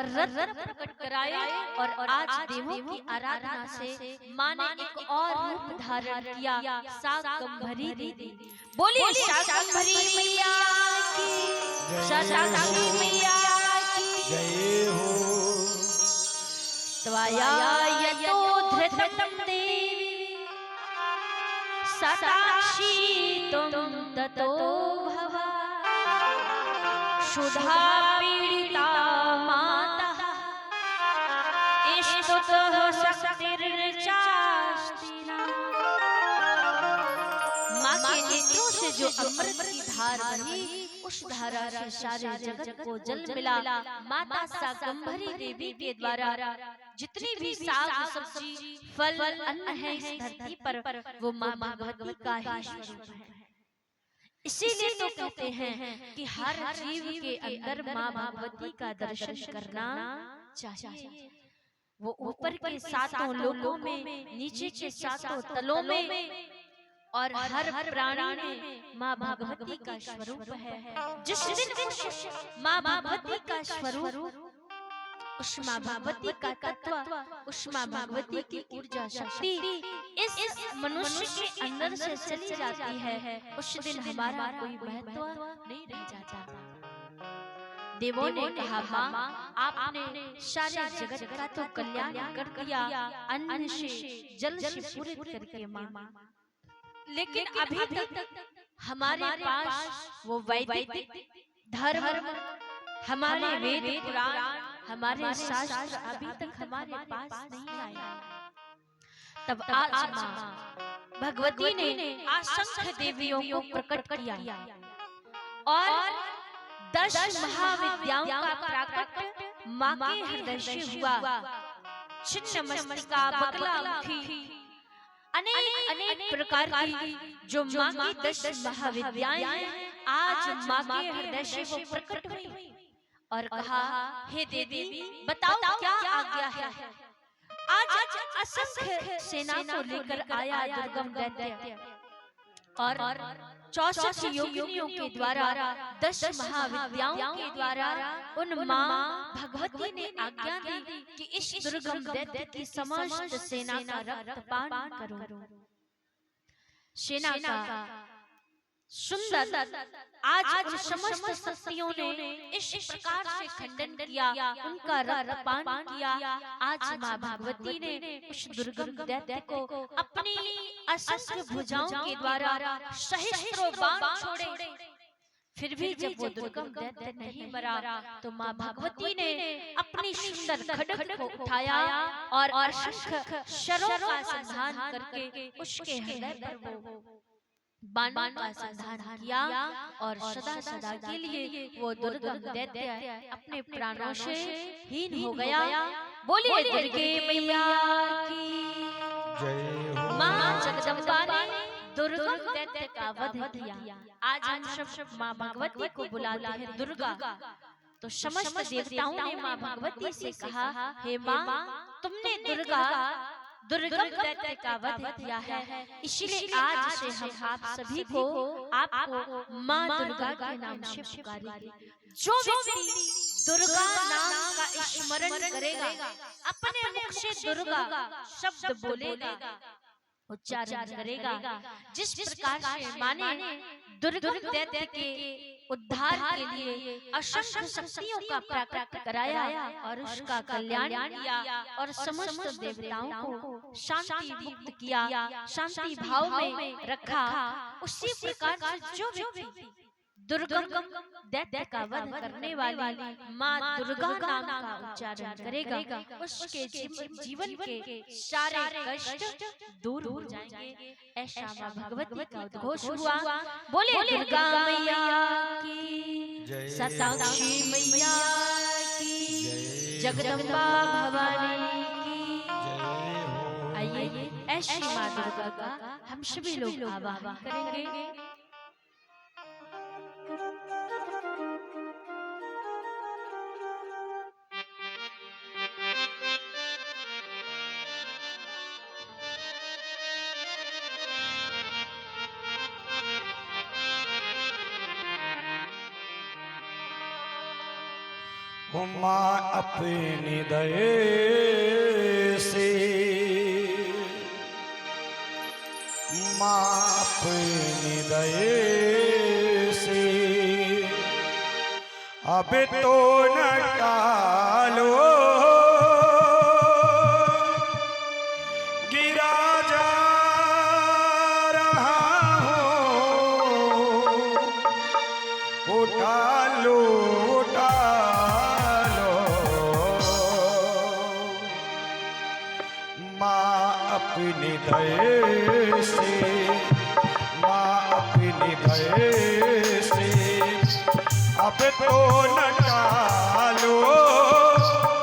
रत्न प्रकट कराए और आज देवों की आराधना से माँ ने एक और रूप धारण किया, शाकंभरी देवी। बोलिए शाकंभरी मैया की, शाकंभरी मैया की जय हो। त्वया यतो धृतं देवी शताक्षी तुम ततो भवा, क्षुधा पीड़िता माता स्तुतः शक्तिर्चास्ति। माँ के नेत्रों से जो अमृत की धार बही, उस धारा से सारे जगत को जल मिला। माता शाकंभरी देवी के द्वारा जितनी भी साग सब्जी फल अन्न है इस धरती पर, वो माँ भगवती का ही स्वरूप है। इसीलिए तो कहते हैं कि हर जीव के अंदर माँ भगवती का दर्शन करना चाहिए। वो ऊपर के सातों लोकों में, नीचे के सातों तलों में और हर प्राणी में माँ भगवती का स्वरूप है। जिस दिन माँ भगवती का स्वरूप, उस माँ भगवती का तत्व, उस माँ भगवती की ऊर्जा शक्ति इस मनुष्य के अंदर से चली जाती है, उस दिन हमारा कोई महत्व नहीं रह जाता। देवों ने कहा, माँ आपने सारे जगत का तो कल्याण कर दिया अन्न से, जल से पूरित करके माँ, लेकिन अभी तक हमारे पास वो वैदिक धर्म, हमारे वेद पुराण, हमारे शास्त्र अभी तक हमारे पास नहीं आया। तब आज माँ भगवती ने असंख्य देवियों को प्रकट किया और 10 महाविद्याओं का प्रकट माँ के हृदय से हुआ। छिन्नमस्तिका, बगलामुखी, अनेक प्रकार की जो माँ की 10 महाविद्याएं हैं, आज माँ के हृदय से वो प्रकट हुई और कहा, हे देवी बताओ क्या आज्ञा है। आज असंख्य सेना को लेकर आया दुर्गम दैत्य और 64 योगिनियों के द्वारा 10 महाविद्याओं के द्वारा उन माँ भगवती ने आज्ञा दी कि इस दुर्गम दैत्य की समस्त सेना का रक्तपान करो। सेना का सुंदर आज उन समस्त शक्तियों ने इस प्रकार से खंडन किया, उनका रक्तपान किया। आज माँ भगवती ने उस दुर्गम दैत्य को अपनी असंख्य भुजाओं के द्वारा सहस्त्रों बाण छोड़े, फिर भी जब वो दुर्गम दैत्य नहीं मरा तो माँ भगवती ने अपनी सुंदर खड्ग को उठाया और असंख्य शरों का संधान करके उसके हृदय पर वो बाणों का संधान किया और सदा सदा के लिए वो दुर्गम दैत्य अपने प्राणों से हीन हो गया। बोलिए दुर्गे मैया की जय हो। माँ जगदम्बा ने दुर्गम दैत्य का वध किया। आज हम सब माँ भगवती को बुलाते हैं दुर्गा, तो समस्त देवताओं ने माँ भगवती से कहा, हे माँ तुमने दुर्गम दैत्य का वध किया है, इसलिए आज से हम आप सभी को आपको माँ दुर्गा के नाम से पुकारेंगे। जो व्यक्ति दुर्गा नाम का स्मरण करेगा, अपने मुख से दुर्गा शब्द बोलेगा, उच्चारण करेगा, जिस प्रकार से माने दुर्गम दैत्य के उद्धार के लिए असंख्य शक्तियों का प्रकट कराया और उसका कल्याण किया और समस्त देवताओं को शांति मुक्त किया, शांति भाव में रखा, उसी प्रकार से जो व्यक्ति दुर्गम दैत्य का वध करने वाली माँ दुर्गा नाम का उच्चारण करेगा, उसके जीवन के सारे कष्ट दूर हो जाएंगे। ऐसा माँ भगवती का उद्घोष हुआ। बोले दुर्गा मैया की, शताक्षी मैया की, जगदम्बा भवानी की। आइए ऐसी माँ दुर्गा का हम सभी लोग आवाहन करेंगे। माँ अपनी दया से, माँ अपनी दया से अब तो न टालो, गिरा जा रहा हूँ, उठा लो उठा अपनी दया से, माँ अपनी दया से अब तो न टालो,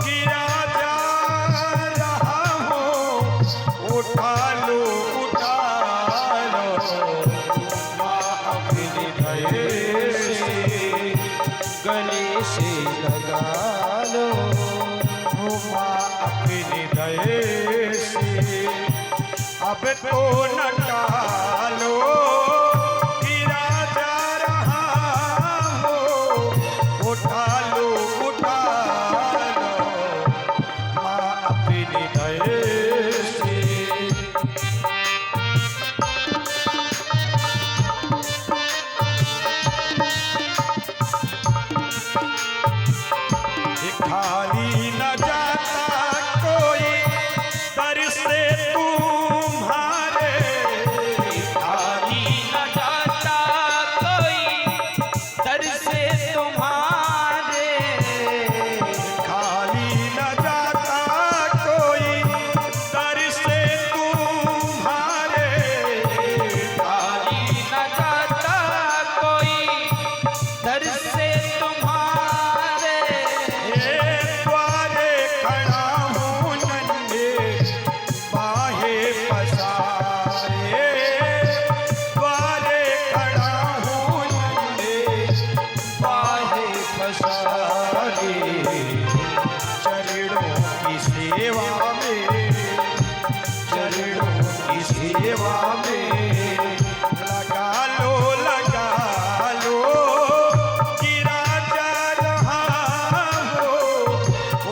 गिरा जा रहा हूँ, उठा लो माँ अपनी दया से गले से लगा लो, माँ अपनी दया से अब तो न टालो, गिरा जा रहा हो, उठा लो माँ अपनी दया से। खाली न जाता कोई दर से तुम्हारे, खाली न जाता कोई दर से तुम्हारे, खाली न जाता कोई दर से तुम्हारे, खाली न जाता कोई दर से तुम्हारे, द्वारे खड़ा हूँ नन्हे बाहे पसारे, द्वारे खड़ा हूँ नन्हे बाहे पसारे, चरणों की सेवा में, चरणों की सेवा में लगा लो गिरा जा रहा हो,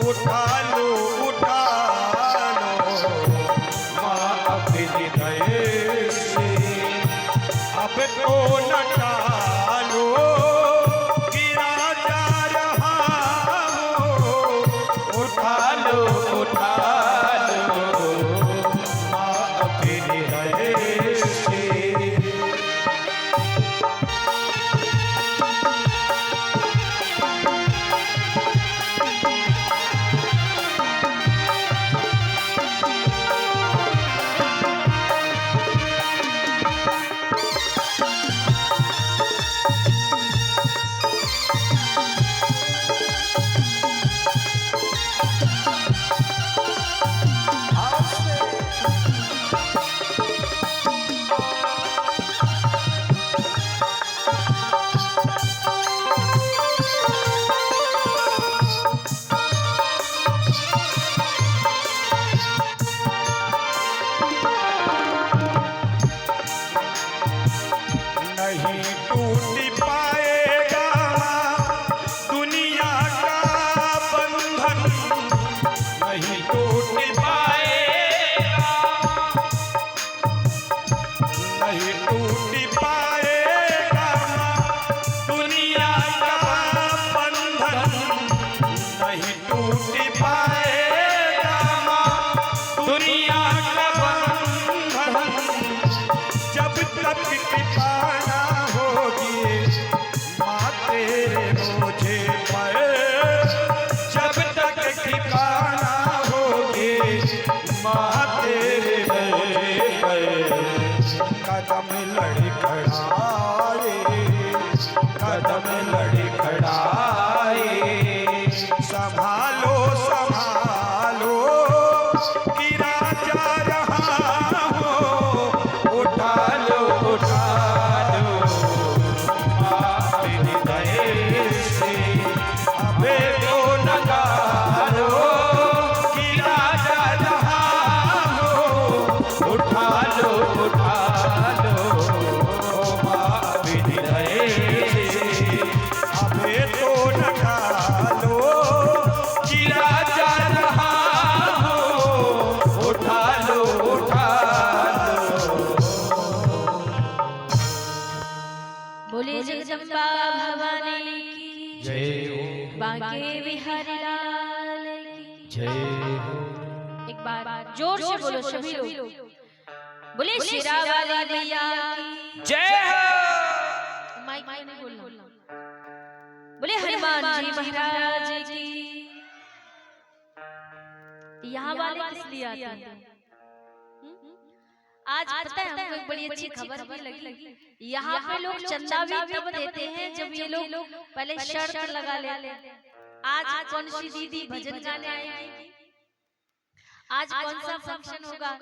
उठा लो माँ अपनी दया से अब तो न टालो, गिरा जा रहा हो, उठा लो माँ अपनी दया से। नहीं टूट पाएगा दुनिया का बंधन, नहीं टूट पाएगा, नहीं टूट पाएगा दुनिया का बंधन, नहीं टूट पाएगा दुनिया का बंधन, जब तक कृपा ना होगी माँ तेरे मुझे पर, जब तक कृपा ना होगी माँ तेरे मुझे पर, कदम लड़खड़ाए, कदम लड़खड़ाए, संभालो संभालो गिरा जा रहा हूँ, हृदय से अबे तो न डालो गिरा जा रहा हो, उठा लो उठा लो। बोले जगदम्बा भवानी की जय हो, बांके बिहारी लाल की जय हो। एक बार जोर से बोलो सभी लोग, बोले शेरा वाली मैया की जय हो। माइक में नहीं बोलना। बोले हनुमान जी महाराज की। यहाँ वाले किस लिए आते हैं? आज पता है हमको एक बड़ी अच्छी खबर भी लगी। यहाँ पे लोग चंदा भी तब देते हैं जब ये लोग पहले शर्त लगा लेते हैं। आज कौन सी दीदी भजन गाने आएगी, आज कौन सा फंक्शन होगा,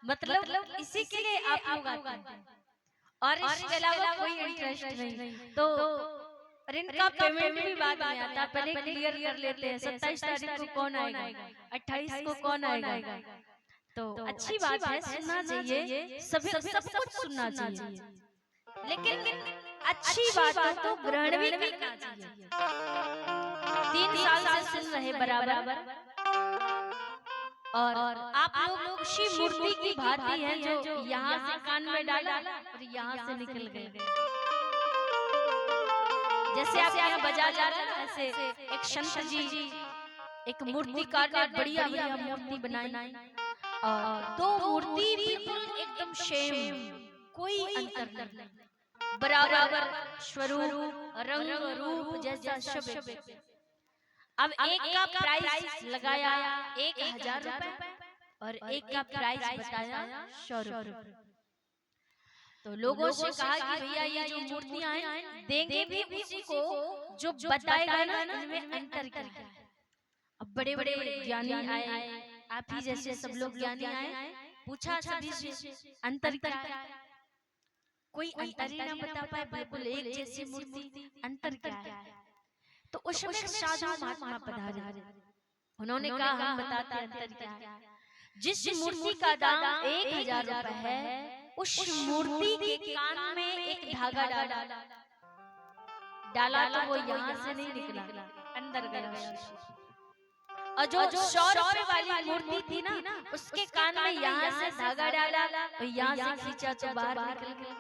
मतलब इसी के लिए आप लोग आते हैं और इसके अलावा कोई इंटरेस्ट नहीं। तो इनका पेमेंट भी बाद में आता, पहले क्लियर कर लेते हैं 27 तारीख को कौन आएगा, 28 को कौन आएगा। तो अच्छी बात है, सुनना चाहिए, सब कुछ सुनना चाहिए, लेकिन अच्छी बातों को ग्रहण भी करना चाहिए। 3 साल से सुन रहे बराबर, और आप लोग शिव मूर्ति की भांति हैं जो यहाँ से कान में डाला और यहाँ से निकल गए। जैसे आप यहाँ बाजार जा रहे हैं, ऐसे एक संत जी एक मूर्तिकार ने बढ़िया मूर्ति बनाई और 2 मूर्ति बिल्कुल एकदम सेम, कोई अंतर नहीं, बराबर स्वरूप रंग रूप जैसा सब। अब एक का प्राइस लगाया 1000 रुपए और एक का प्राइस बताया 100 रुपए। तो लोगों से कहा कि भैया ये जो मूर्तियां हैं देंगे भी उसी को जो बताएगा ना इनमें अंतर क्या है। अब बड़े बड़े ज्ञानी आए, आप ही जैसे सब लोग ज्ञानी आए, पूछा सभी से अंतर क्या है, कोई अंतर ही ना बता पाए, बिल्कुल एक जैसी मूर्ति, अंतर क्या है। तो उस समय साधु महात्मा पधारे, उन्होंने कहा हम बताते हैं अंतर क्या है। जिस मूर्ति का दाम 1000 रुपए है, उस मूर्ति के कान में एक धागा डाला तो वो यहाँ से नहीं निकला, अंदर गया। और जो 100 रुपए वाली मूर्ति थी ना, उसके कान में यहाँ से धागा डाला और यहाँ से खींचा तो बाहर निकल गया।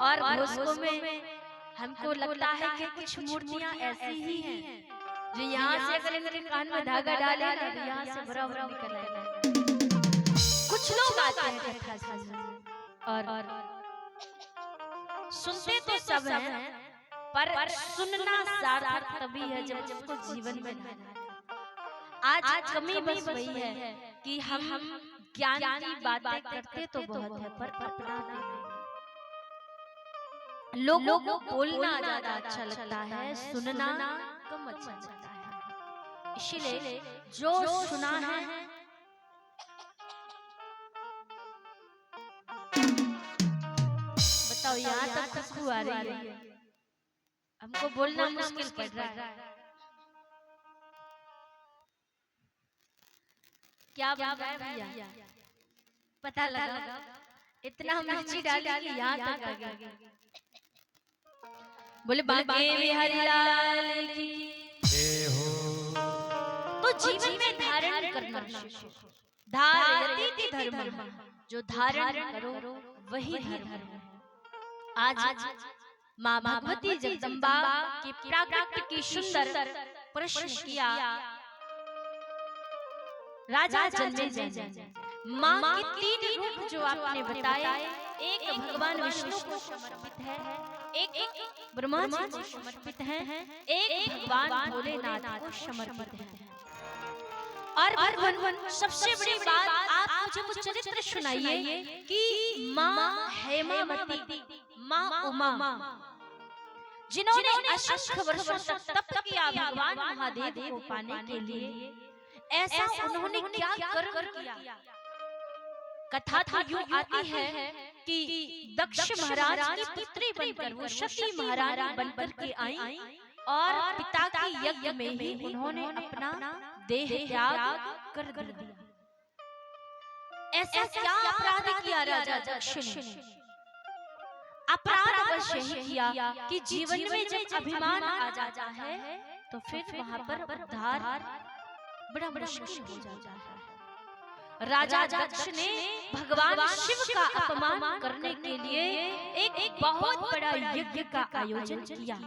और भोसको में हमको लगता है कि कुछ मूर्तियां ऐसी ही हैं जो यहाँ से अगर इनके कान में धागा डाले तो यहाँ से बराबर निकल आएगा। कुछ लोग आते हैं कथा सुनने और सुनते तो सब हैं, पर सुनना सार्थक तभी है जब उसको जीवन में ढाला। आज कमी बस वही है कि हम ज्ञान की बातें करते तो बहुत है, पर अपनाते नहीं। लोगों को बोलना ज्यादा अच्छा लगता है, सुनना कम अच्छा लगता है। इसीलिए जो सुना है बताओ, यहाँ तक खुशबू आ रही है, हमको बोलना मुश्किल पड़ रहा है। क्या बन रहा है भैया, पता लगा इतना मिर्ची डाली कि यहाँ तक आ गया। बोले बांके बिहारी लाल की जय हो। तो जीवन में धारण करना, धारयति धर्म, जो धारण करो वही धर्म है। आज माँ भगवती जगदम्बा की प्राकट्य की सुंदर प्रश्न किया राजा जनमेजय। माँ के 3 रूप जो आपने बताए, एक भगवान विष्णु को समर्पित है, एक ब्रह्मा जी को समर्पित है, एक भगवान भोलेनाथ को समर्पित है। और भगवान सबसे बड़ी बात, आप मुझे कुछ चरित्र सुनाइए कि माँ हेमावती, माँ उमा, जिन्होंने असंख्य वर्षों तक तप किया भगवान महादेव को पाने के लिए, ऐसा उन्होंने क्या कर्म किया। कथा तो यूं आती है कि दक्ष महाराज की पुत्री बनकर वो सती महारानी बनकर के आई और पिता के यज्ञ में ही उन्होंने अपना देह त्याग कर दिया। ऐसा क्या अपराध किया राजा दक्ष ने? अपराध यही किया कि जीवन में जब अभिमान आ जाता है तो फिर वहां पर उद्धार बड़ा मुश्किल हो जाता है। राजा दक्ष ने भगवान शिव का अपमान करने के लिए एक बहुत बड़ा यज्ञ का आयोजन किया।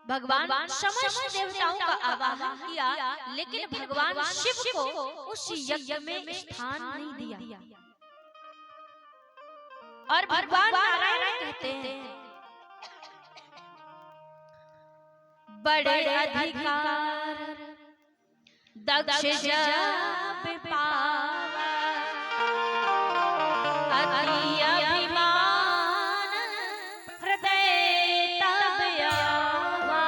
भगवान समस्त देवताओं का आवाहन किया, लेकिन भगवान शिव को उस यज्ञ में स्थान नहीं दिया। और भगवान नारायण कहते हैं, बड़े अधिकार दक्ष जब पावा, अति अभिमान हृदय तब आवा।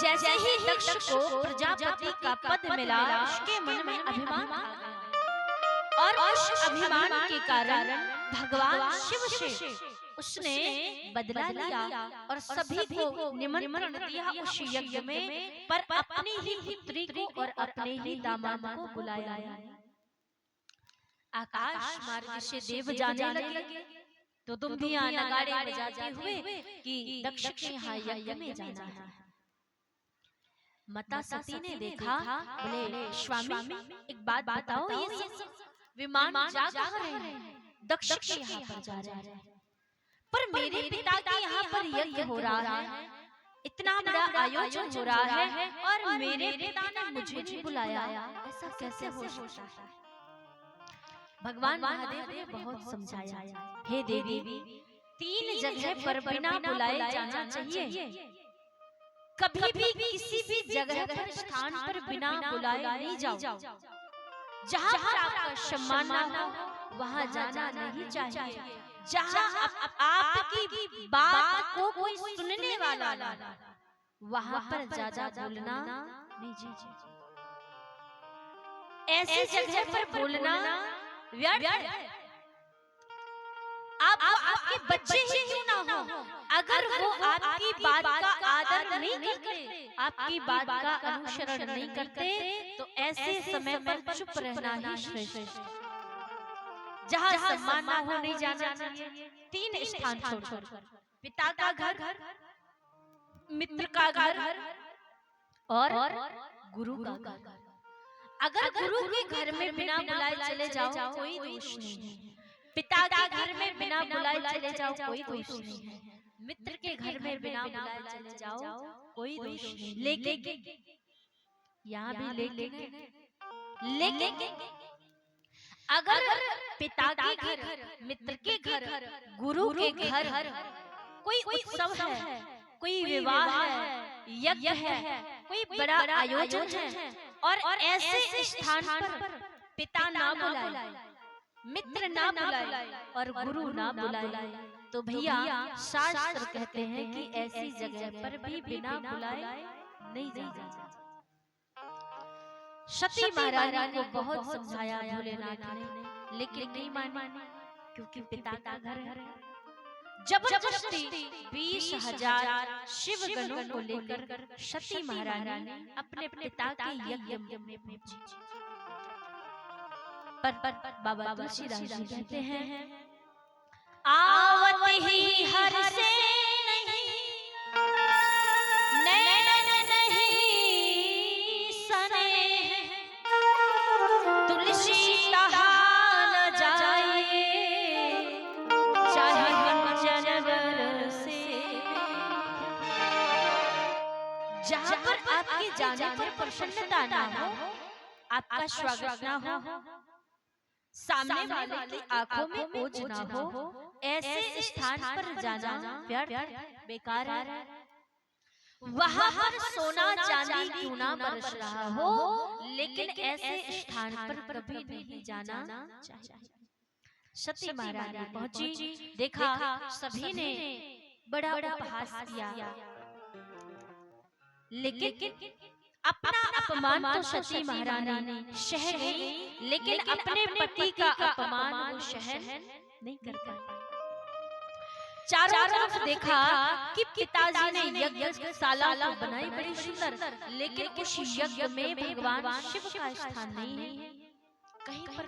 जैसे ही दक्ष को प्रजापति का पद मिला, उसके मन में अभिमान आ गया और उस अभिमान के कारण भगवान शिव से उसने बदला लिया और सभी को निमंत्रण दिया उस यज्ञ में, पर अपनी ही पुत्री को और अपने ही दामाद को बुलाया। आकाश मार्ग से देव जाने लगे तो दुम्बियां नगाड़े बजाते हुए कि दक्ष के यहाँ यज्ञ में जाना है। माता सती ने देखा, बोले स्वामी एक बात बताओ, ये सब विमान जा कहाँ रहे हैं? दक्ष के यहाँ पर जा रहे हैं, पर मेरे पिता के यहाँ पर यज्ञ हो रहा है, इतना बड़ा आयोजन हो रहा है और मेरे पिता ने मुझे नहीं बुलाया, ऐसा कैसे हो सकता है? भगवान महादेव ने बहुत समझाया, हे देवी, 3 जगह पर बिना बुलाए जाना चाहिए। कभी भी किसी भी जगह पर स्थान पर बिना बुलाए नहीं जाओ। जहाँ पर आपका सम्मान ना हो वहाँ जाना नहीं चाहिए। जहाँ आपकी बात को कोई सुनने वाला ना, वहाँ पर ज्यादा बोलना नहीं चाहिए। ऐसी जगह पर बोलना व्यर्थ है। आप आपके बच्चे ही क्यों ना हो, अगर वो आपकी बात का आदर नहीं करते, आपकी बात का अनुसरण नहीं करते, तो ऐसे समय पर चुप रहना ही श्रेष्ठ है। जहाँ सम्मान ना हो नहीं जाना चाहिए। 3 स्थान छोड़, पिता का घर, मित्र का घर और गुरु का घर। अगर गुरु के घर में बिना बुलाए चले जाओ कोई दोष नहीं है, पिता के घर में बिना बुलाए चले जाओ कोई दोष नहीं है, मित्र के घर में बिना बुलाए चले जाओ कोई दोष नहीं। लेकिन यहाँ भी लेकिन अगर पिता के घर, मित्र के घर, गुरु के घर कोई उत्सव है, कोई विवाह है, यज्ञ है, कोई बड़ा आयोजन है और ऐसे स्थान पर पिता ना बुलाए, मित्र ना बुलाए और गुरु ना बुलाए, तो भैया शास्त्र कहते हैं कि ऐसी जगह पर भी बिना बुलाए नहीं जाना। सती महारानी को बहुत समझाया भोलेनाथ ने, लेकिन नहीं मानी, क्योंकि पिता का घर है। जबरदस्ती 20,000 शिव गणों को लेकर सती महारानी अपने पिता के यज्ञ में पहुंची। पर बाबा तुलसीदास जी कहते हैं, आवत ही हर से नहीं, नैन नहीं सने, तुलसी कहा न जाए, चाहे जनवर से। जहाँ पर आपके जाने पर प्रसन्नता ना हो, आपका स्वागत ना हो, सामने वाले की आंखों में ओझ ना हो, ऐसे स्थान पर जाना व्यर्थ बेकार है। वहाँ पर सोना चांदी क्यों ना बरस रहा हो, लेकिन ऐसे स्थान पर कभी नहीं जाना चाहिए। सती महारानी पहुंची, देखा सभी ने बड़ा उपहास किया, लेकिन अपना अपमान तो सती महारानी सह गई, लेकिन अपने पति का अपमान वो सहन नहीं कर पाई। चारों तरफ देखा कि पिताजी ने यज्ञशाला तो बनाई बड़ी सुंदर, लेकिन उस यज्ञ में भगवान शिव का स्थान नहीं है कहीं पर।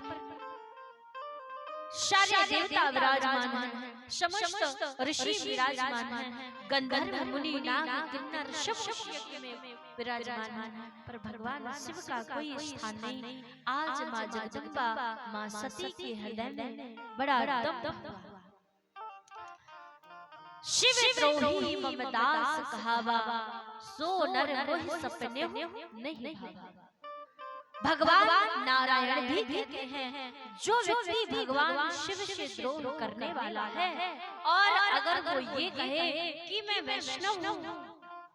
सारे देवता विराजमान हैं, समस्त ऋषि विराजमान हैं, गंधर्व मुनि नाग किन्नर सब यज्ञ में विराजमान हैं, पर भगवान शिव का कोई स्थान नहीं। आज माँ जगदम्बा माँ सती के हृदय में बड़ा दम हुआ। शिव द्रोही ममदास कहावा, सो नर मोहि सपने नहीं भावा। भगवान नारायण भी कहते हैं, जो व्यक्ति भगवान शिव से द्रोह करने वाला है और अगर वो ये कहे कि मैं वैष्णव हूँ,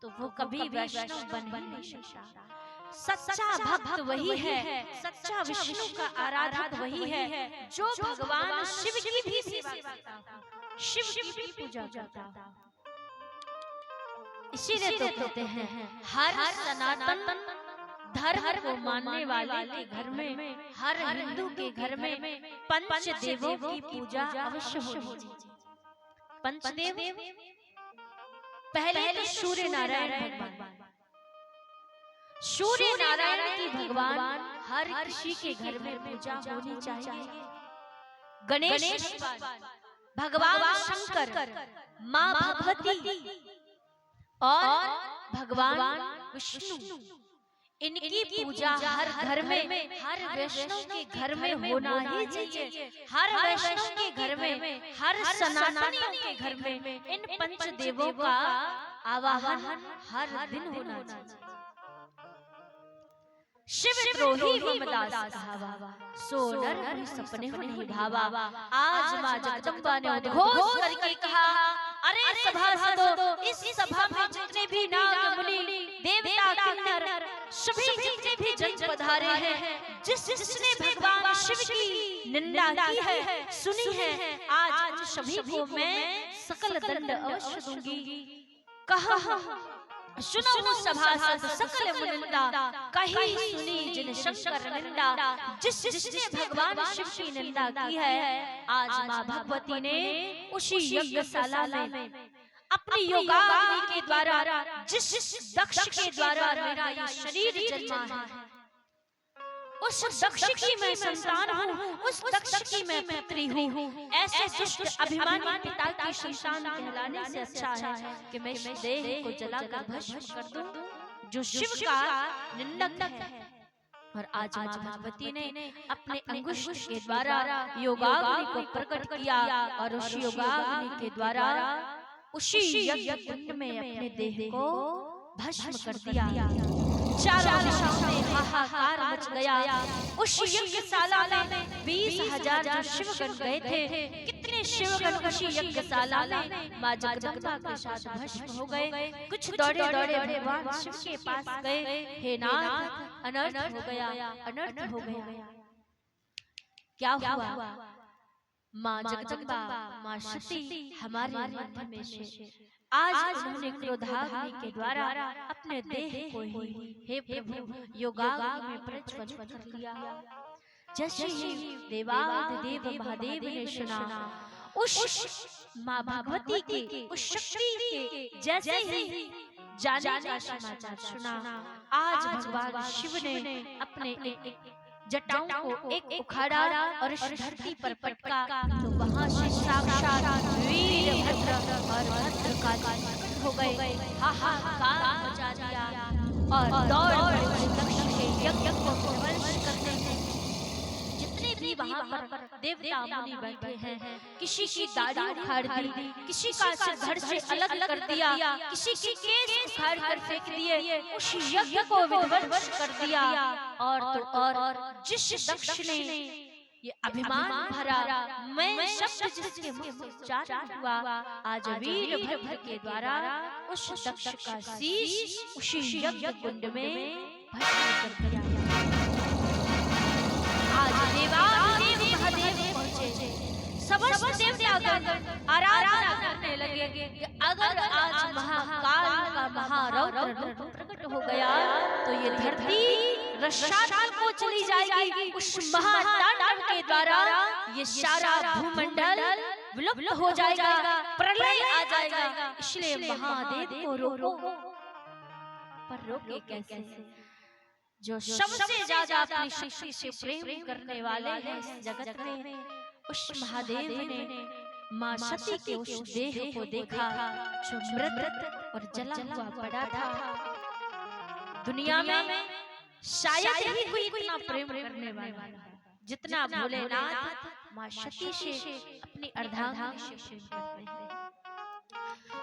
तो वो कभी वैष्णव बन ही नहीं सकता। सच्चा भक्त वही है, सच्चा विष्णु का आराधक वही है, जो भगवान शिव की भी सेवा करता है, शिव की भी पूजा करता है। इसीलिए तो कहते हैं, हर सनातन धर्म को मानने वाले के घर में, हर हिंदू के घर में पंच देवों की पूजा अवश्य होनी चाहिए। पंचदेव पहले तो सूर्य नारायण भगवान, सूर्य नारायण की भगवान हर किसी के घर में पूजा होनी चाहिए। गणेश भगवान शंकर, माँ भगवती और भगवान विष्णु, इनकी पूजा हर घर में, हर वैष्णव के घर में होना ही चाहिए। हर वैष्णव के घर में, हर सनातनियों के घर में इन पंच देवों का आवाहन हर दिन होना चाहिए। शिव द्रोही ममदास कहावा, सो नर मोहि सपने नहीं भावा। आज माँ जगदम्बा ने उद्घोष करके कहा, अरे सभासदों, इस सभा में जितने भी नाग मुनि देवता किन्नर सभी जितने भी जन पधारे हैं, जिसने भगवान शिव की निंदा की है, सुनी है, आज उन सभी को मैं सकल दंड अवश्य दूंगी। कहा सुनो सभासद सकल मुनिंदा, कही सुनी जिन शंकर निंदा। जिसने भगवान शिव की निंदा की है, आज माँ भगवती ने उसी यज्ञशाला में अपनी योगाग्नि के द्वारा, जिस दक्ष के द्वारा मेरा ये शरीर जन्मा है, उस दक्ष की मैं संतान हूँ, उस दक्ष की मैं पुत्री हूँ। ऐसे दुष्ट अभिमानी पिता की संतान कहलाने से अच्छा है कि मैं इस देह को जलाकर भस्म कर दूं जो शिव का निंदक है। और आज माँ भगवती ने अपने अंगुष्ठ के द्वारा योगाग्नि को प्रकट किया और उस योगाग्नि के द्वारा उसी यज्ञ कुंड में अपने देह को भस्म कर दिया। चारों दिशाओं में हाहाकार मच गया। उस यज्ञशाला में 20,000 जो शिवगण गए थे, कितने शिवगण उसी यज्ञशाला में माँ जगदम्बा के साथ भस्म हो गए। कुछ दौड़े दौड़े भगवान शिव के पास गए, हे नाथ अनर्थ हो गया, अनर्थ हो गया। क्या हुआ? माँ जगदम्बा माँ सती हमारे मध्य में से आज उन्होंने क्रोधाग्नि के द्वारा अपने देह को ही हे प्रभु योगाग्नि में प्रज्वलित कर लिया। जैसे ही देवाधिदेव महादेव ने सुना, उस माँ भगवती की उस शक्ति के जैसे ही जाने का समाचार सुना, आज भगवान शिव ने अपने जटाओं को एक उखाड़ा और इस धरती पर पटका, तो वहां से साक्षात वीरभद्र और भद्रकाली प्रकट हो गए। हाहाकार मचा दिया और दौड़ पड़े दक्ष के यज्ञ को ध्वंस करते हैं। जितने भी वहां पर देवता मुनि बैठे हैं, किसी की दाढ़ी उखाड़ दी, किसी का सिर धड़ से अलग कर दिया, किसी की केस उखाड़ कर फेंक दिए, उस यज्ञ को विध्वंस कर दिया। और तो और जिस दक्ष ने ये अभिमान भरा मैं शब्द जिसके मुख से उच्चारण हुआ, आज वीरभद्र के द्वारा उस दक्ष का शीश उसी यज्ञ कुंड में भस्म कर दिया। आज देवाधिदेव महादेव पहुंचे, समस्त देवतागण आराधना करने लगे कि अगर आज महाकाल का महारौद्र रूप प्रकट हो गया तो ये धरती रसातल को चली जाएगी। उस महातांडव के द्वारा ये सारा भूमंडल विलुप्त हो जाएगा, प्रलय आ जाएगा। इसलिए महादेव को रोको, पर रोके कैसे? जो सबसे ज्यादा अपनी शक्ति से प्रेम करने वाले हैं इस जगत में, उस महादेव ने माँ सती के उस देह को देखा जो मृत और जला हुआ पड़ा था। दुनिया में शायद ही कोई इतना प्रेम करने वाला जितना भोलेनाथ माँ सती से अपनी अर्धांगिनी से प्रेम करते हैं।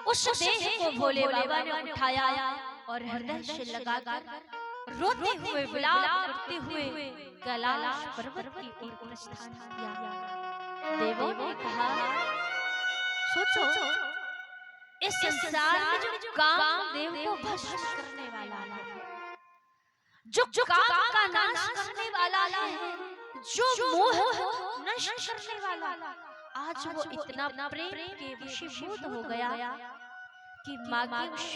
उस देह को भोले बाबा ने उठाया और हृदय से लगाकर रोते हुए विलाप करते हुए कैलाश पर्वत की ओर प्रस्थान किया। देवों ने कहा, सोचो इस संसार में जो कामदेव को भस्म करने वाला है, जो काम का नाश करने वाला है, जो मोह नष्ट करने वाला, आज वो इतना प्रेम के वशीभूत हो गया कि माँ की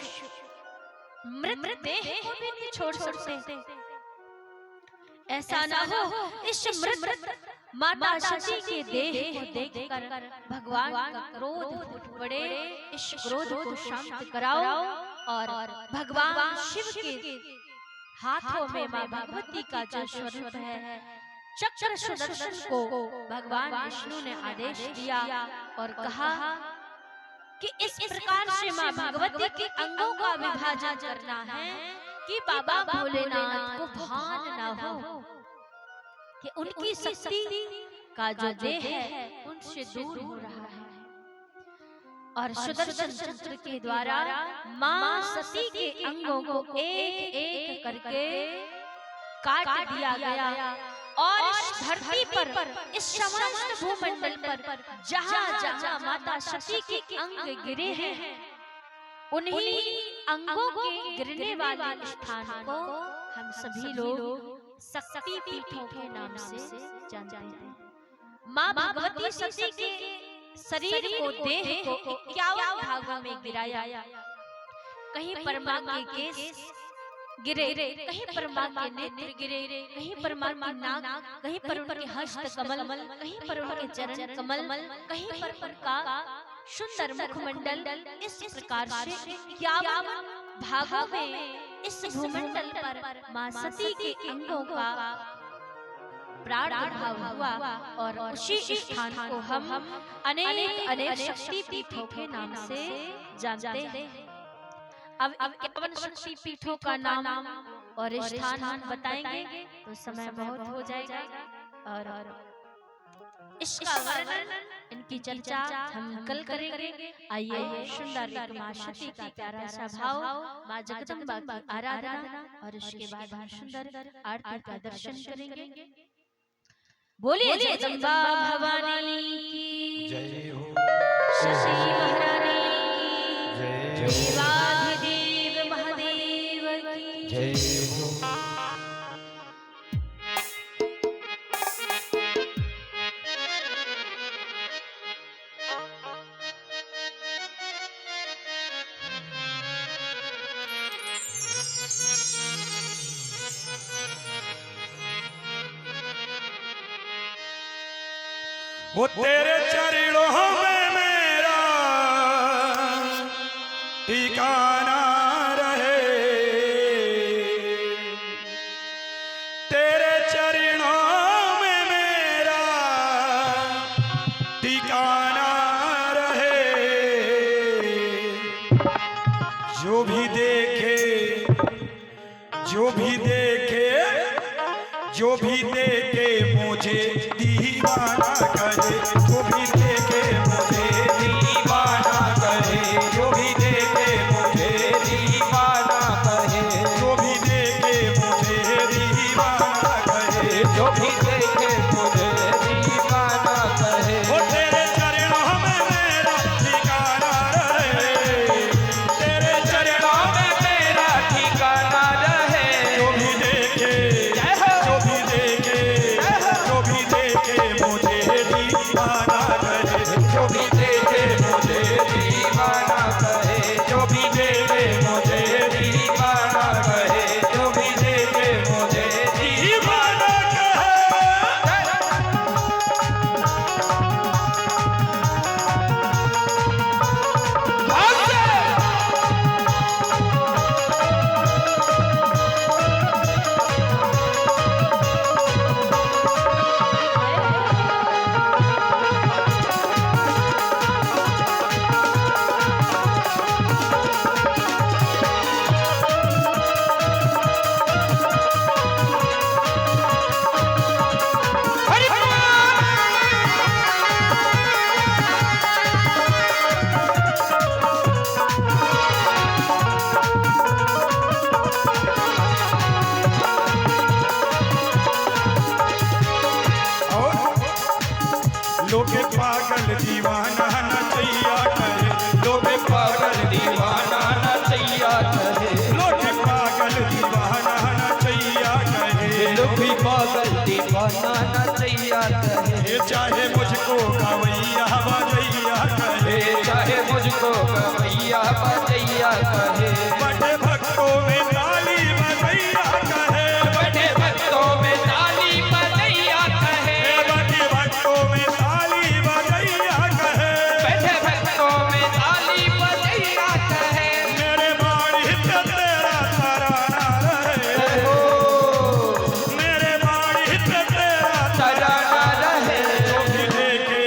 मृत देह को भी नहीं छोड़ सकते। ऐसा ना हो इस मृत माता सती के देह को देखकर भगवान का क्रोध फूट पड़े। इस क्रोध को शांत कराओ और भगवान शिव के हाथों में माँ भगवती का जो स्वरूप है चक्र सुदर्शन को भगवान विष्णु ने आदेश दिया और कहा कि इस प्रकार से माँ भगवती के अंगों का विभाजन करना है कि बाबा भोलेनाथ को भान ना हो कि उनकी शक्ति का जो देह है उनसे दूर हो रहा है। और सुदर्शन चक्र के द्वारा माँ सती के अंगों को एक एक करके काट दिया गया और इस धरती पर, इस समस्त भूमंडल पर जहाँ जहाँ माता सती के अंग गिरे हैं, उन्हीं अंगों के गिरने वाले स्थान को हम सभी लोग शक्ति पीठों के नाम से जानते हैं। माँ भगवती सती के शरीर को, देह को 51 भागों में गिराया। कहीं पर माँ के केस गिरे, कहीं पर माँ के नेत्र गिरे, कहीं पर माँ की नाक, कहीं पर उनके हस्त कमल, कहीं पर उनके चरण कमल, कहीं पर उनका सुंदर मुखमंडल। इस प्रकार से 51 भागों में इस भूमंडल पर माँ सती के अंगों का प्रादुर्भाव हुआ और उसी स्थान को हम अनेक शक्ति पीठों के नाम से जानते हैं। अब 51 शक्ति पीठों का नाम और स्थान हम बताएंगे तो समय बहुत हो जाएगा और इसका वर्णन, इनकी चर्चा हम कल करेंगे। आइए सुंदर एक माँ सती का प्यारा सा भाव, माँ जगदम्बा की आराधना और उसके बाद हम सुंदर आरती का दर्शन करेंगे। बोलिए जगदम्बा भवानी की जय हो, शशि महारानी जय की, देवाधिदेव महादेव की जय हो। वो तेरे चरणों में मेरा ठिकाना रहे, तेरे चरणों में मेरा ठिकाना रहे। जो भी देखे, जो भी देखे, जो भी देखे मुझे दीवाना करे, जो भी देखे मुझे दीवाना करे, जो भी देखे मुझे दीवाना करे, जो भी देखे मुझे दीवाना करे, जो भी देखे मुझे दीवाना करे। वो तेरे चरणों में मेरा ठिकाना रहे, तेरे चरणों में मेरा ठिकाना रहे। जो भी देखे, जो भी देखे में पागल दीवाना नचैया कहे, लोग पागल दीवाना नचैया कहे, लोग पागल दीवाना नचैया कहे, चाहे मुझको गवैया बजैया कहे, चाहे मुझको गवैया बजैया कहे, बड़े भक्तों में ताली बजैया कहे, बड़े भक्तों में ताली बजैया कहे, बड़े भक्तों में ताली बजैया कहे, बड़े भक्तों में ताली बजैया कहे, मेरे बाड़ी पे तेरा तराना रहे, मेरे बाड़ी पे तेरा तराना रहे, जो भी देखे,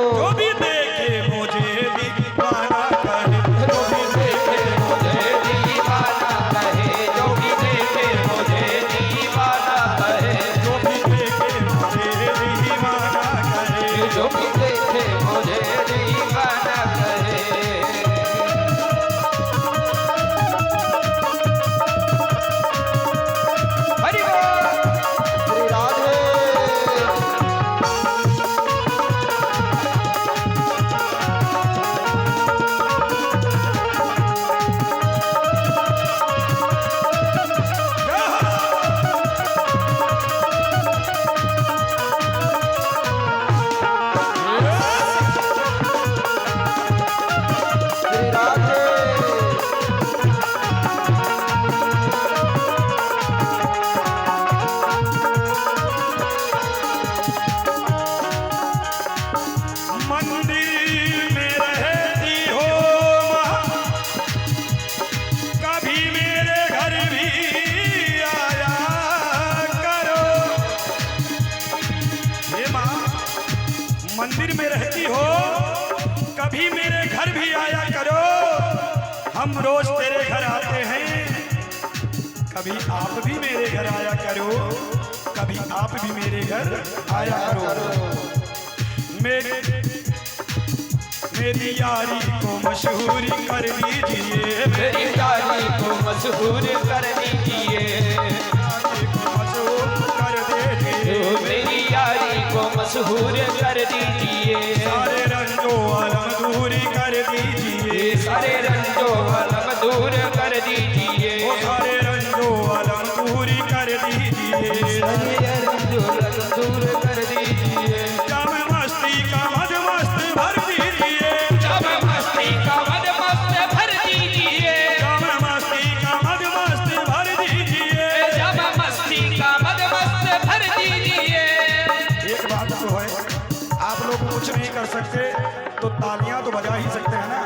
जो भी देखे मुझे दीवाना कहे, जो भी देखे मुझे दीवाना कहे, जो भी देखे मुझे दीवाना कहे, जो भी देखे मुझे दीवाना कहे, जो भी देखे मुझे दीवाना कहे। हरि बोल श्री राधे। श्री राधे। मंदिर में रहती हो माँ, कभी मेरे घर भी आया करो, हे माँ मंदिर में रहती हो, कभी मेरे घर भी आया करो, हम रोज तेरे घर आते हैं, कभी आप भी मेरे घर आया करो, कभी आप भी मेरे घर आया करो, मेरी यारी को मशहूर कर दीजिए, मेरी यारी को मशहूर कर दीजिए, मशहूर कर दीजिए, मेरी यारी को मशहूर कर दीजिए, सारे रंजो आलम दूर कर दीजिए, सारे रंजो अलम दूर कर दीजिए, वो सारे रंजो आलम दूर कर दीजिए, सारे रंजो अलम दूर कर दीजिए, जब मस्ती का मद मस्त भर दीजिए, जब मस्ती का मद मस्त भर दीजिए, जब मस्ती का मद मस्त भर दीजिए, जब मस्ती का मद मस्त भर दीजिए। एक बात तो है, आप लोग कुछ नहीं कर सकते तो तालियां तो बजा ही सकते हैं ना।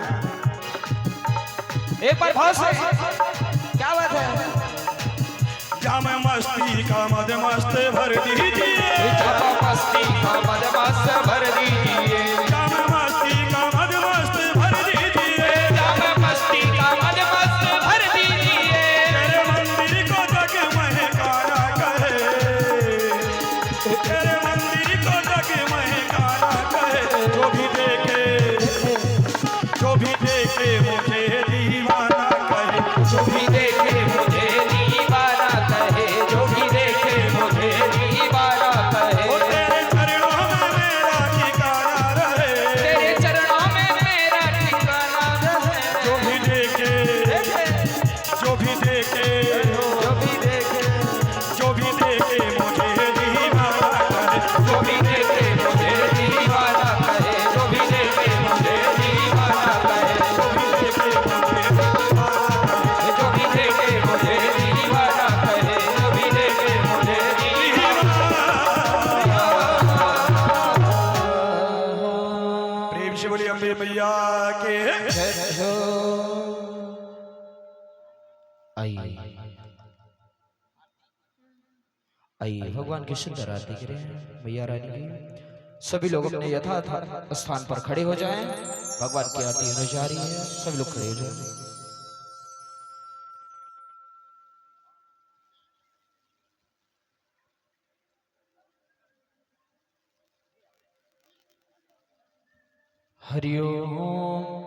एक बार भाव से क्या बात है। जब मस्ती का मद मस्त भर दीजिए, जब मस्ती का मद मस्त भर दीजिए, जब मस्ती का मद मस्त भर दीजिए, जब मस्ती का मद मस्त भर दीजिए, तेरे मंदिर को जगमगाना कहे, तेरे मंदिर को जगमगाना कहे, जो भी देखे मुझे दीवाना कहे, जो भी देखे मुझे दीवाना कहे, जो भी देखे मुझे दीवाना कहे, वो तेरे चरणों में मेरा ठिकाना रहे, तेरे चरणों में मेरा ठिकाना रहे, जो भी देखे जो भी देखे मुझे दीवाना करे, जो भी देखे मुझे दीवाना कहे, जो भी देखे मुझे दीवाना कहे, जो भी देखे मुझे दीवाना करे, जो भी देखे मुझे दीवाना कहे, जो भी देखे मुझे प्रेम से बोली अम्बे मैया के। आइए भगवान की सुंदर आरती करें मैया रानी की। सभी लोग अपने यथार्थ स्थान पर खड़े हो जाएं। भगवान की आरती होने जा रही है, सभी लोग खड़े हो जाएं। हरि ओम।